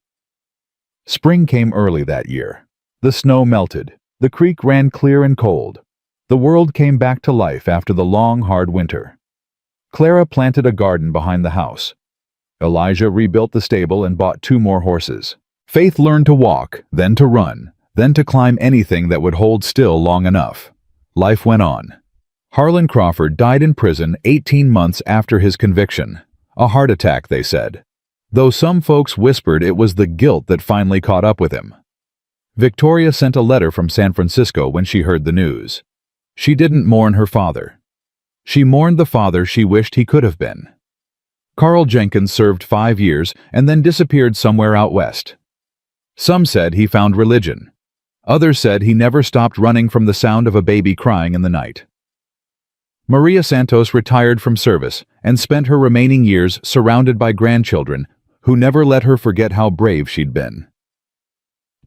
Spring came early that year. The snow melted, the creek ran clear and cold. The world came back to life after the long, hard winter. Clara planted a garden behind the house. Elijah rebuilt the stable and bought 2 more horses. Faith learned to walk, then to run, then to climb anything that would hold still long enough. Life went on. Harlan Crawford died in prison 18 months after his conviction. A heart attack, they said. Though some folks whispered it was the guilt that finally caught up with him. Victoria sent a letter from San Francisco when she heard the news. She didn't mourn her father. She mourned the father she wished he could have been. Carl Jenkins served 5 years and then disappeared somewhere out west. Some said he found religion. Others said he never stopped running from the sound of a baby crying in the night. Maria Santos retired from service and spent her remaining years surrounded by grandchildren who never let her forget how brave she'd been.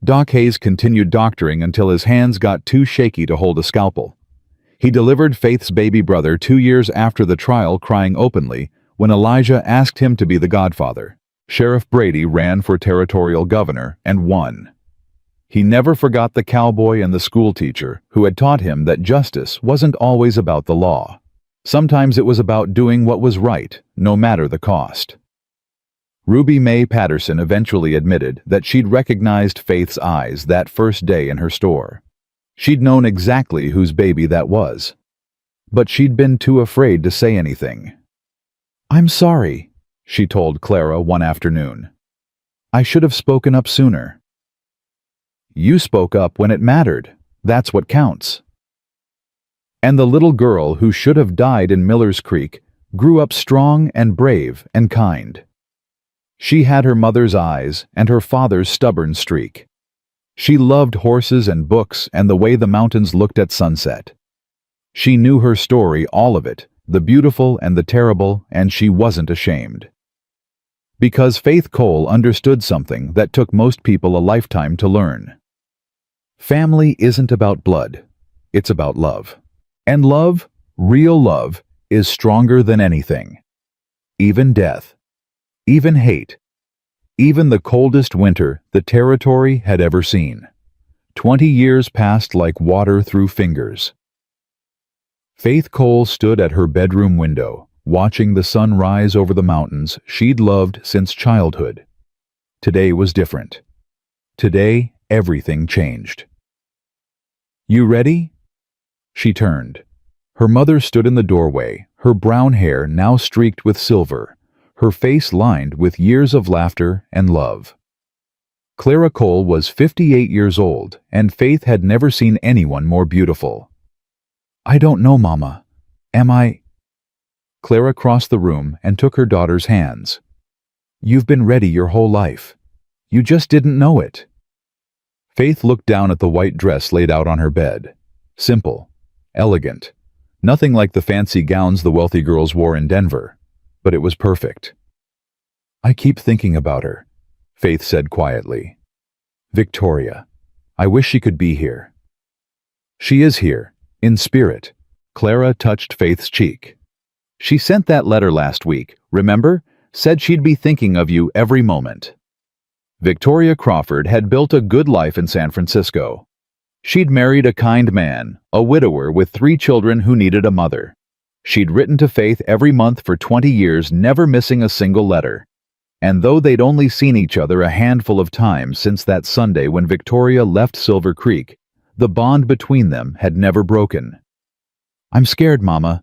Doc Hayes continued doctoring until his hands got too shaky to hold a scalpel. He delivered Faith's baby brother 2 years after the trial, crying openly when Elijah asked him to be the godfather. Sheriff Brady ran for territorial governor and won. He never forgot the cowboy and the schoolteacher who had taught him that justice wasn't always about the law. Sometimes it was about doing what was right, no matter the cost. Ruby Mae Patterson eventually admitted that she'd recognized Faith's eyes that first day in her store. She'd known exactly whose baby that was. But she'd been too afraid to say anything. "I'm sorry," she told Clara one afternoon. "I should have spoken up sooner." "You spoke up when it mattered. That's what counts." And the little girl who should have died in Miller's Creek grew up strong and brave and kind. She had her mother's eyes and her father's stubborn streak. She loved horses and books and the way the mountains looked at sunset. She knew her story, all of it, the beautiful and the terrible, and she wasn't ashamed. Because Faith Cole understood something that took most people a lifetime to learn. Family isn't about blood, it's about love. And love, real love, is stronger than anything. Even death. Even hate. Even the coldest winter the territory had ever seen. 20 years passed like water through fingers. Faith Cole stood at her bedroom window, watching the sun rise over the mountains she'd loved since childhood. Today was different. Today, everything changed. "You ready?" She turned. Her mother stood in the doorway, her brown hair now streaked with silver, her face lined with years of laughter and love. Clara Cole was 58 years old, and Faith had never seen anyone more beautiful. "I don't know, Mama. Am I?" Clara crossed the room and took her daughter's hands. "You've been ready your whole life. You just didn't know it." Faith looked down at the white dress laid out on her bed. Simple, elegant, nothing like the fancy gowns the wealthy girls wore in Denver, but it was perfect. "I keep thinking about her," Faith said quietly. "Victoria. I wish she could be here." "She is here, in spirit." Clara touched Faith's cheek. "She sent that letter last week, remember? Said she'd be thinking of you every moment." Victoria Crawford had built a good life in San Francisco. She'd married a kind man, a widower with 3 children who needed a mother. She'd written to Faith every month for 20 years, never missing a single letter. And though they'd only seen each other a handful of times since that Sunday when Victoria left Silver Creek, the bond between them had never broken. "I'm scared, Mama."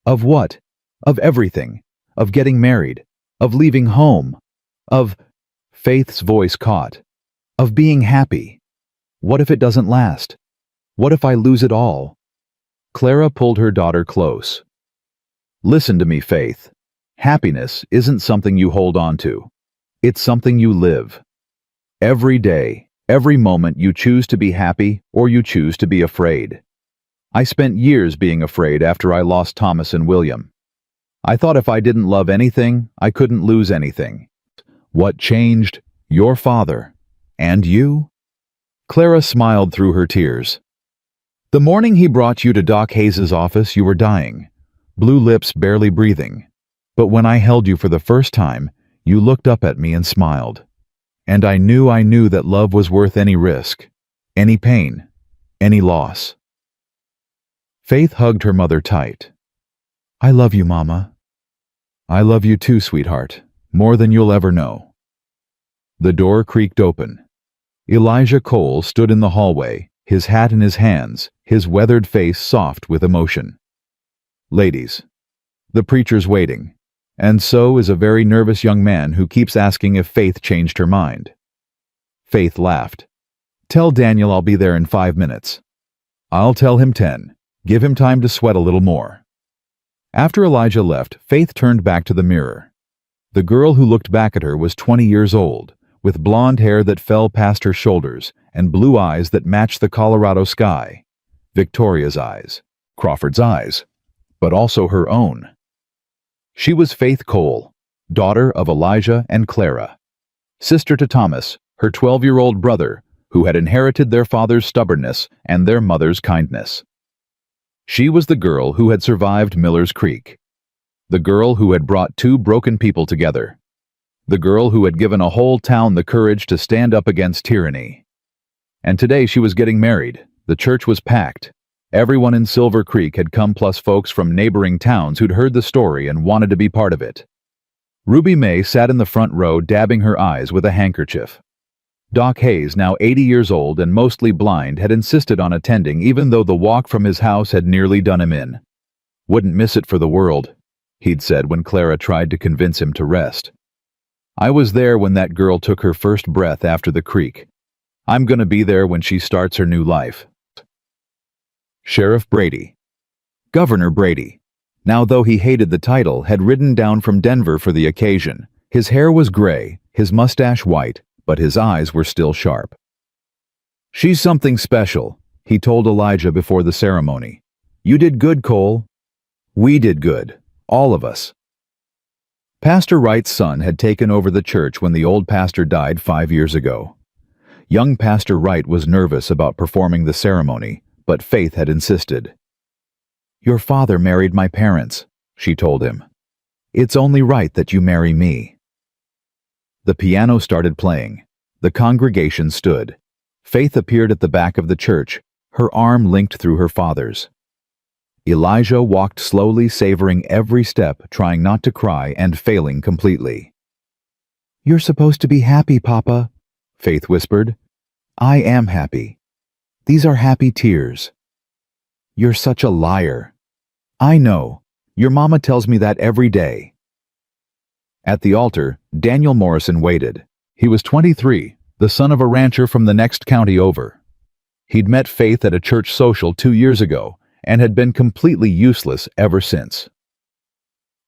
"Of what?" "Of everything. Of getting married. Of leaving home. Of—" Faith's voice caught. "Of being happy. What if it doesn't last? What if I lose it all?" Clara pulled her daughter close. "Listen to me, Faith. Happiness isn't something you hold on to. It's something you live. Every day, every moment you choose to be happy or you choose to be afraid. I spent years being afraid after I lost Thomas and William. I thought if I didn't love anything, I couldn't lose anything. What changed? Your father. And you?" Clara smiled through her tears. "The morning he brought you to Doc Hayes's office, you were dying, blue lips barely breathing. But when I held you for the first time, you looked up at me and smiled. And I knew that love was worth any risk, any pain, any loss." Faith hugged her mother tight. "I love you, Mama." "I love you too, sweetheart, more than you'll ever know." The door creaked open. Elijah Cole stood in the hallway, his hat in his hands, his weathered face soft with emotion. "Ladies, the preacher's waiting, and so is a very nervous young man who keeps asking if Faith changed her mind." Faith laughed. "Tell Daniel I'll be there in 5 minutes." "I'll tell him 10. Give him time to sweat a little more." After Elijah left, Faith turned back to the mirror. The girl who looked back at her was 20 years old, with blonde hair that fell past her shoulders and blue eyes that matched the Colorado sky. Victoria's eyes, Crawford's eyes, but also her own. She was Faith Cole, daughter of Elijah and Clara, sister to Thomas, her 12-year-old brother, who had inherited their father's stubbornness and their mother's kindness. She was the girl who had survived Miller's Creek, the girl who had brought 2 broken people together, the girl who had given a whole town the courage to stand up against tyranny. And today she was getting married. The church was packed. Everyone in Silver Creek had come, plus folks from neighboring towns who'd heard the story and wanted to be part of it. Ruby May sat in the front row dabbing her eyes with a handkerchief. Doc Hayes, now 80 years old and mostly blind, had insisted on attending even though the walk from his house had nearly done him in. Wouldn't miss it for the world. he'd said when Clara tried to convince him to rest. I was there when that girl took her first breath after the creek. I'm gonna be there when she starts her new life. Sheriff Brady. Governor Brady, now though he hated the title, had ridden down from Denver for the occasion. His hair was gray, his mustache white, but his eyes were still sharp. She's something special, he told Elijah before the ceremony. You did good, Cole. We did good, all of us. Pastor Wright's son had taken over the church when the old pastor died 5 years ago. Young Pastor Wright was nervous about performing the ceremony, but Faith had insisted. Your father married my parents, she told him. It's only right that you marry me. The piano started playing. The congregation stood. Faith appeared at the back of the church, her arm linked through her father's. Elijah walked slowly, savoring every step, trying not to cry and failing completely. You're supposed to be happy, Papa, Faith whispered. I am happy. These are happy tears. You're such a liar. I know. Your mama tells me that every day. At the altar, Daniel Morrison waited. He was 23, the son of a rancher from the next county over. He'd met Faith at a church social 2 years ago and had been completely useless ever since.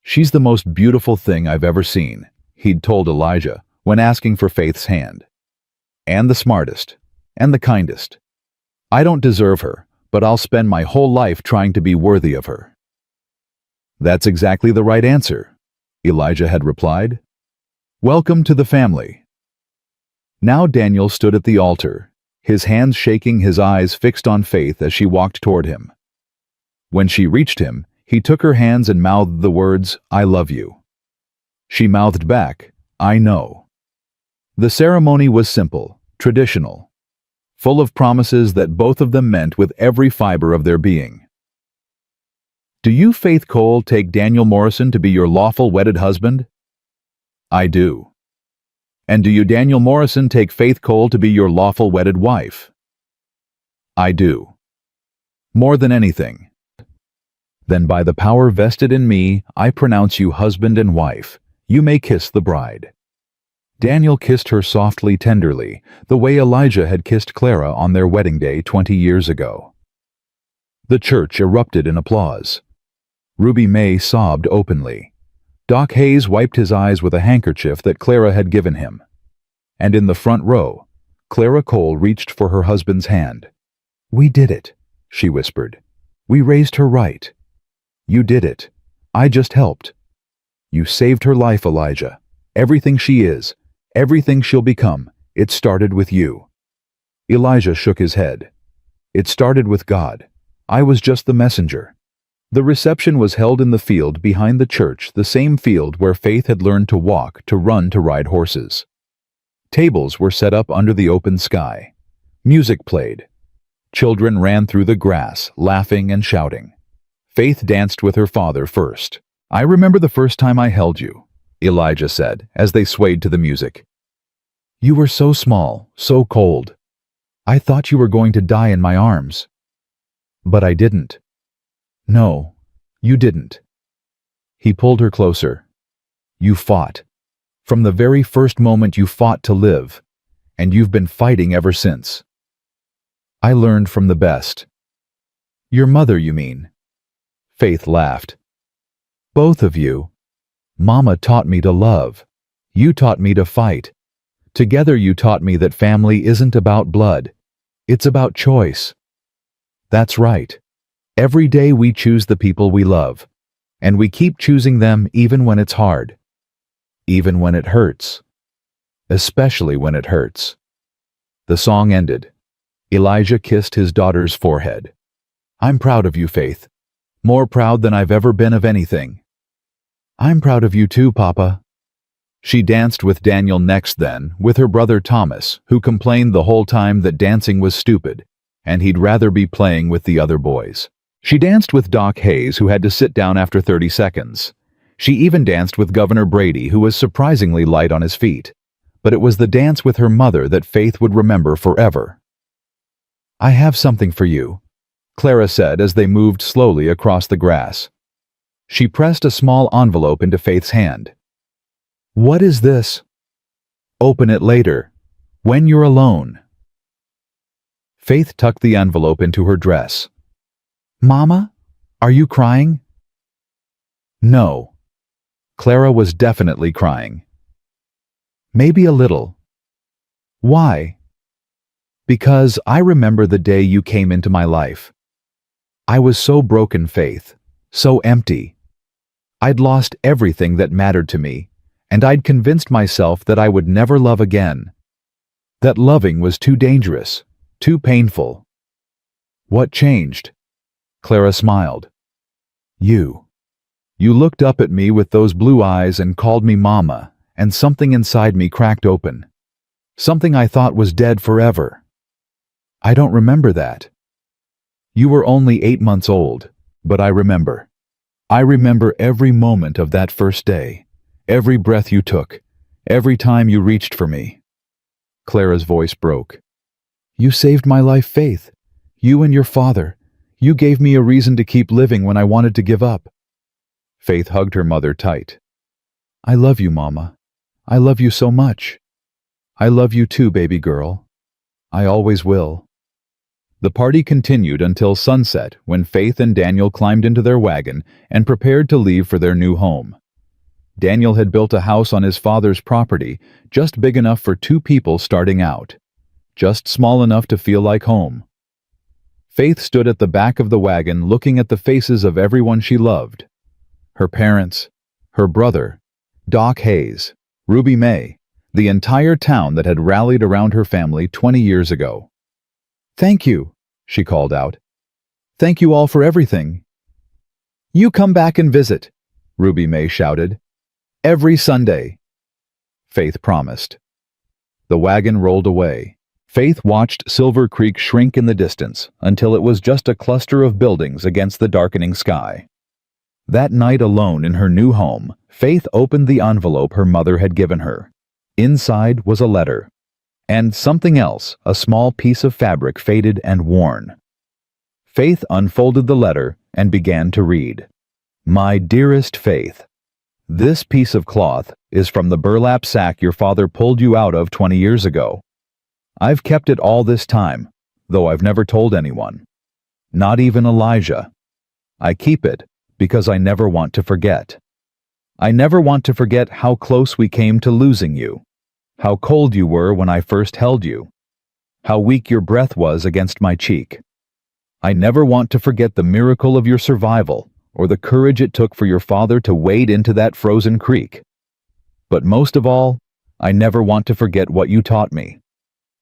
She's the most beautiful thing I've ever seen, he'd told Elijah when asking for Faith's hand. And the smartest, and the kindest. I don't deserve her, but I'll spend my whole life trying to be worthy of her. That's exactly the right answer, Elijah had replied. Welcome to the family. Now Daniel stood at the altar, his hands shaking, his eyes fixed on Faith as she walked toward him. When she reached him, he took her hands and mouthed the words, I love you. She mouthed back, I know. The ceremony was simple, traditional, full of promises that both of them meant with every fiber of their being. Do you, Faith Cole, take Daniel Morrison to be your lawful wedded husband? I do. And do you, Daniel Morrison, take Faith Cole to be your lawful wedded wife? I do. More than anything. Then by the power vested in me, I pronounce you husband and wife. You may kiss the bride. Daniel kissed her softly, tenderly, the way Elijah had kissed Clara on their wedding day 20 years ago. The church erupted in applause. Ruby May sobbed openly. Doc Hayes wiped his eyes with a handkerchief that Clara had given him. And in the front row, Clara Cole reached for her husband's hand. We did it, she whispered. We raised her right. You did it. I just helped. You saved her life, Elijah. Everything she is, everything she'll become, it started with you. Elijah shook his head. It started with God. I was just the messenger. The reception was held in the field behind the church, the same field where Faith had learned to walk, to run, to ride horses. Tables were set up under the open sky. Music played. Children ran through the grass, laughing and shouting. Faith danced with her father first. I remember the first time I held you, Elijah said, as they swayed to the music. You were so small, so cold. I thought you were going to die in my arms. But I didn't. No, you didn't. He pulled her closer. You fought. From the very first moment you fought to live, and you've been fighting ever since. I learned from the best. Your mother, you mean? Faith laughed. Both of you. Mama taught me to love. You taught me to fight. Together you taught me that family isn't about blood. It's about choice. That's right. Every day we choose the people we love, and we keep choosing them even when it's hard. Even when it hurts. Especially when it hurts. The song ended. Elijah kissed his daughter's forehead. I'm proud of you, Faith. More proud than I've ever been of anything. I'm proud of you too, Papa. She danced with Daniel next then, with her brother Thomas, who complained the whole time that dancing was stupid, and he'd rather be playing with the other boys. She danced with Doc Hayes, who had to sit down after 30 seconds. She even danced with Governor Brady, who was surprisingly light on his feet. But it was the dance with her mother that Faith would remember forever. I have something for you, Clara said as they moved slowly across the grass. She pressed a small envelope into Faith's hand. "What is this?" "Open it later, when you're alone." Faith tucked the envelope into her dress. "Mama, are you crying?" No. Clara was definitely crying. "Maybe a little." "Why?" "Because I remember the day you came into my life. I was so broken, Faith, so empty. I'd lost everything that mattered to me, and I'd convinced myself that I would never love again. That loving was too dangerous, too painful." "What changed?" Clara smiled. "You. You looked up at me with those blue eyes and called me Mama, and something inside me cracked open. Something I thought was dead forever." "I don't remember that." "You were only 8 months old, but I remember. I remember every moment of that first day, every breath you took, every time you reached for me." Clara's voice broke. "You saved my life, Faith. You and your father. You gave me a reason to keep living when I wanted to give up." Faith hugged her mother tight. "I love you, Mama. I love you so much. I love you too, baby girl. I always will." The party continued until sunset, when Faith and Daniel climbed into their wagon and prepared to leave for their new home. Daniel had built a house on his father's property, just big enough for 2 people starting out, just small enough to feel like home. Faith stood at the back of the wagon looking at the faces of everyone she loved. Her parents, her brother, Doc Hayes, Ruby May, the entire town that had rallied around her family 20 years ago. "Thank you," she called out. "Thank you all for everything." "You come back and visit," Ruby May shouted. "Every Sunday." Faith promised. The wagon rolled away. Faith watched Silver Creek shrink in the distance until it was just a cluster of buildings against the darkening sky. That night alone in her new home, Faith opened the envelope her mother had given her. Inside was a letter. And something else, a small piece of fabric faded and worn. Faith unfolded the letter and began to read. "My dearest Faith, this piece of cloth is from the burlap sack your father pulled you out of 20 years ago. I've kept it all this time, though I've never told anyone. Not even Elijah. I keep it because I never want to forget. I never want to forget how close we came to losing you. How cold you were when I first held you. How weak your breath was against my cheek. I never want to forget the miracle of your survival or the courage it took for your father to wade into that frozen creek. But most of all, I never want to forget what you taught me.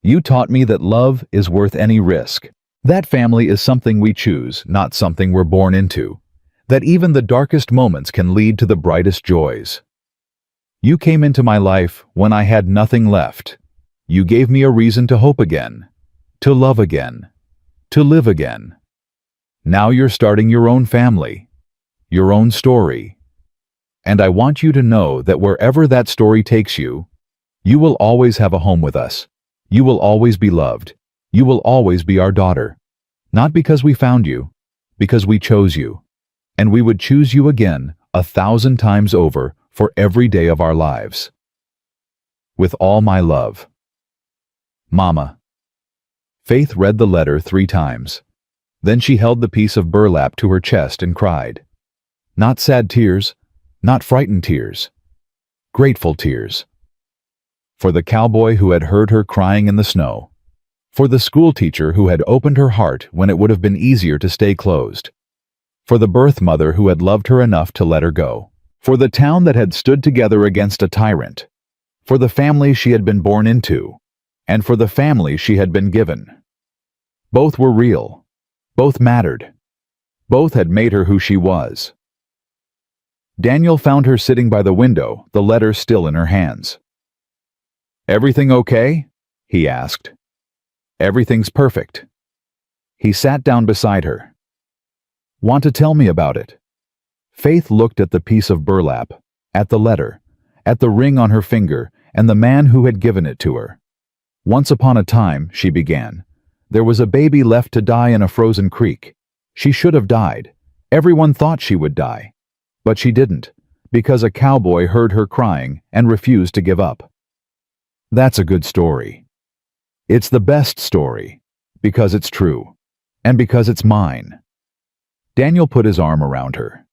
You taught me that love is worth any risk. That family is something we choose, not something we're born into. That even the darkest moments can lead to the brightest joys. You came into my life when I had nothing left. You gave me a reason to hope again, to love again, to live again. Now you're starting your own family, your own story. And I want you to know that wherever that story takes you, you will always have a home with us. You will always be loved. You will always be our daughter. Not because we found you, because we chose you. And we would choose you again 1,000 times over for every day of our lives. With all my love. Mama." Faith read the letter 3 times. Then she held the piece of burlap to her chest and cried. Not sad tears, not frightened tears. Grateful tears. For the cowboy who had heard her crying in the snow. For the schoolteacher who had opened her heart when it would have been easier to stay closed. For the birth mother who had loved her enough to let her go. For the town that had stood together against a tyrant. For the family she had been born into. And for the family she had been given. Both were real. Both mattered. Both had made her who she was. Daniel found her sitting by the window, the letter still in her hands. "Everything okay?" he asked. "Everything's perfect." He sat down beside her. "Want to tell me about it?" Faith looked at the piece of burlap, at the letter, at the ring on her finger, and the man who had given it to her. "Once upon a time," she began, "there was a baby left to die in a frozen creek. She should have died. Everyone thought she would die. But she didn't, because a cowboy heard her crying and refused to give up. That's a good story. It's the best story, because it's true, and because it's mine. Daniel put his arm around her.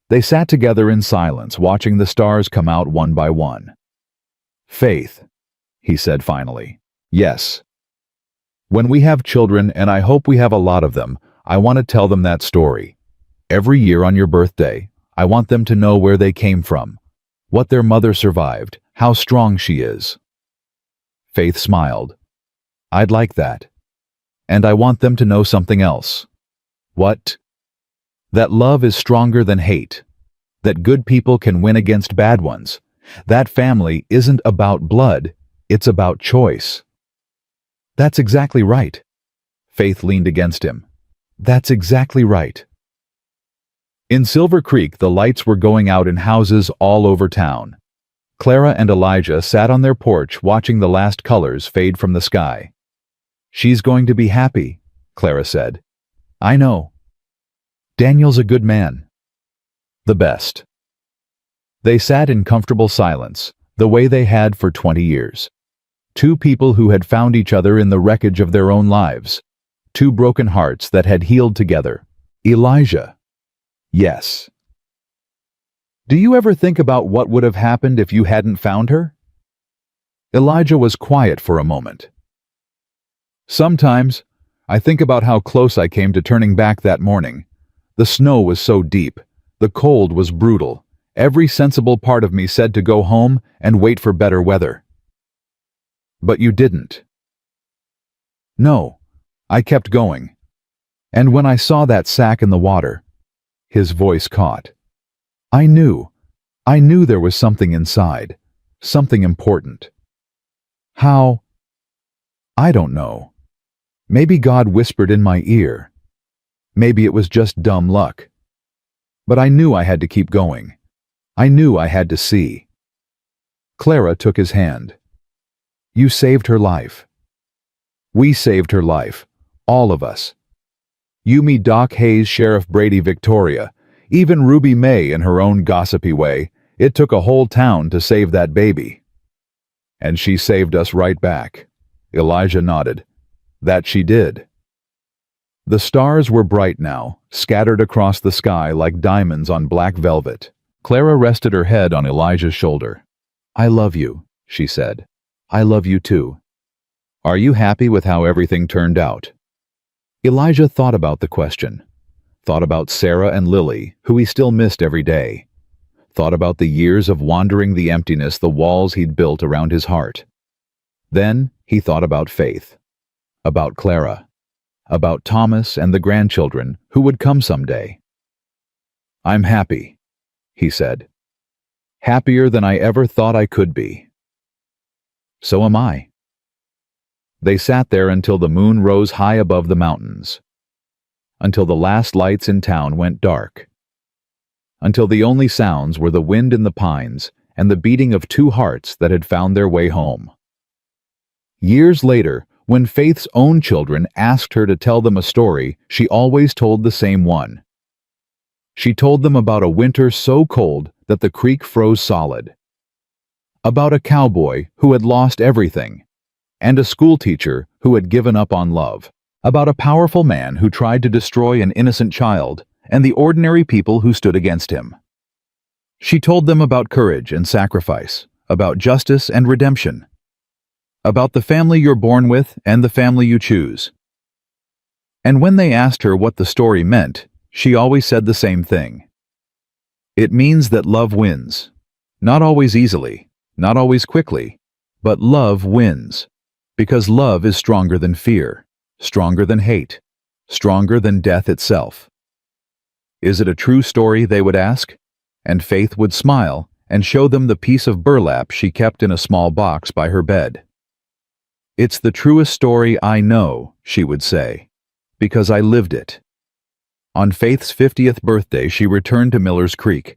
They sat together in silence, watching the stars come out one by one. "Faith," he said finally. "Yes. When we have children, and I hope we have a lot of them, I want to tell them that story. Every year on your birthday, I want them to know where they came from, what their mother survived, how strong she is." Faith smiled. "I'd like that. And I want them to know something else." "What?" "That love is stronger than hate. That good people can win against bad ones. That family isn't about blood, it's about choice." "That's exactly right." Faith leaned against him. "That's exactly right." In Silver Creek, the lights were going out in houses all over town. Clara and Elijah sat on their porch watching the last colors fade from the sky. "She's going to be happy," Clara said. "I know. Daniel's a good man. The best." They sat in comfortable silence, the way they had for 20 years. Two people who had found each other in the wreckage of their own lives. Two broken hearts that had healed together. Elijah. Yes. "Do you ever think about what would have happened if you hadn't found her?" Elijah was quiet for a moment. "Sometimes, I think about how close I came to turning back that morning. The snow was so deep. The cold was brutal. Every sensible part of me said to go home and wait for better weather. But you didn't." "No, I kept going. And when I saw that sack in the water," his voice caught, I knew there was something inside, something important." "How?" "I don't know. Maybe God whispered in my ear. Maybe it was just dumb luck. But I knew I had to keep going. I knew I had to see." Clara took his hand. "You saved her life. We saved her life. All of us. You, me, Doc Hayes, Sheriff Brady, Victoria, even Ruby May in her own gossipy way. It took a whole town to save that baby." "And she saved us right back." Elijah nodded. "That she did." The stars were bright now, scattered across the sky like diamonds on black velvet. Clara rested her head on Elijah's shoulder. "I love you," she said. "I love you too. Are you happy with how everything turned out?" Elijah thought about the question. Thought about Sarah and Lily, who he still missed every day. Thought about the years of wandering the emptiness, the walls he'd built around his heart. Then he thought about Faith. About Clara. About Thomas and the grandchildren who would come someday. "I'm happy," he said. "Happier than I ever thought I could be." "So am I." They sat there until the moon rose high above the mountains. Until the last lights in town went dark. Until the only sounds were the wind in the pines and the beating of two hearts that had found their way home. Years later, when Faith's own children asked her to tell them a story, she always told the same one. She told them about a winter so cold that the creek froze solid. About a cowboy who had lost everything, and a schoolteacher who had given up on love. About a powerful man who tried to destroy an innocent child, and the ordinary people who stood against him. She told them about courage and sacrifice, about justice and redemption. About the family you're born with and the family you choose. And when they asked her what the story meant, she always said the same thing. It means that love wins. Not always easily, not always quickly, but love wins. Because love is stronger than fear, stronger than hate, stronger than death itself. Is it a true story, they would ask, and Faith would smile and show them the piece of burlap she kept in a small box by her bed. "It's the truest story I know," she would say, "because I lived it." On Faith's 50th birthday, she returned to Miller's Creek.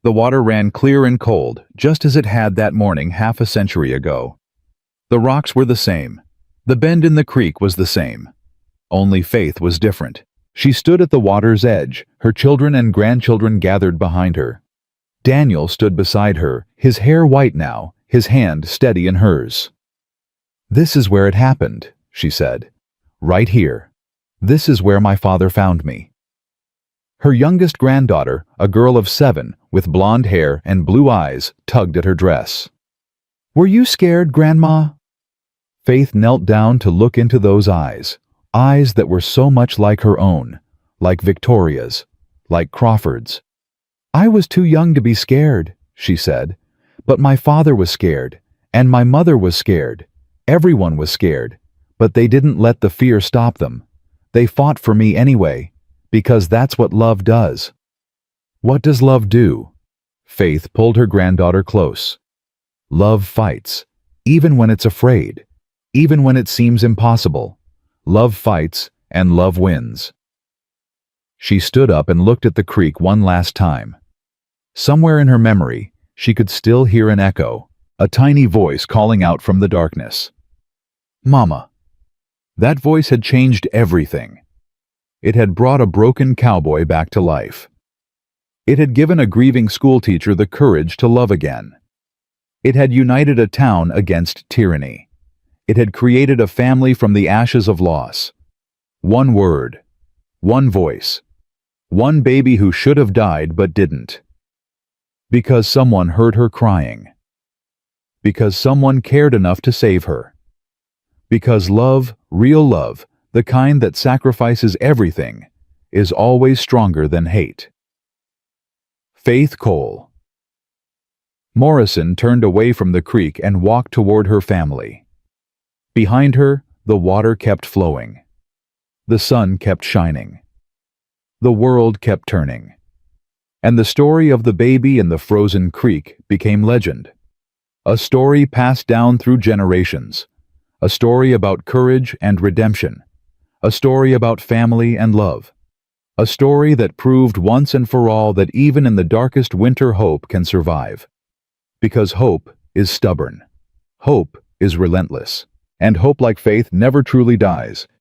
The water ran clear and cold, just as it had that morning half a century ago. The rocks were the same. The bend in the creek was the same. Only Faith was different. She stood at the water's edge, her children and grandchildren gathered behind her, Daniel stood beside her, his hair white now, his hand steady in hers. "This is where it happened," she said. "Right here. This is where my father found me." Her youngest granddaughter, a girl of 7, with blonde hair and blue eyes, tugged at her dress. "Were you scared, Grandma?" Faith knelt down to look into those eyes, eyes that were so much like her own, like Victoria's, like Crawford's. "I was too young to be scared," she said. "But my father was scared, and my mother was scared. Everyone was scared, but they didn't let the fear stop them. They fought for me anyway, because that's what love does." "What does love do?" Faith pulled her granddaughter close. "Love fights, even when it's afraid, even when it seems impossible. Love fights, and love wins." She stood up and looked at the creek one last time. Somewhere in her memory, she could still hear an echo, a tiny voice calling out from the darkness. "Mama." That voice had changed everything. It had brought a broken cowboy back to life. It had given a grieving schoolteacher the courage to love again. It had united a town against tyranny. It had created a family from the ashes of loss. One word, one voice, one baby who should have died but didn't. Because someone heard her crying. Because someone cared enough to save her. Because love, real love, the kind that sacrifices everything, is always stronger than hate. Faith Cole. Morrison turned away from the creek and walked toward her family. Behind her, the water kept flowing. The sun kept shining. The world kept turning. And the story of the baby in the frozen creek became legend. A story passed down through generations. A story about courage and redemption. A story about family and love. A story that proved once and for all that even in the darkest winter hope can survive. Because hope is stubborn. Hope is relentless. And hope, like faith, never truly dies.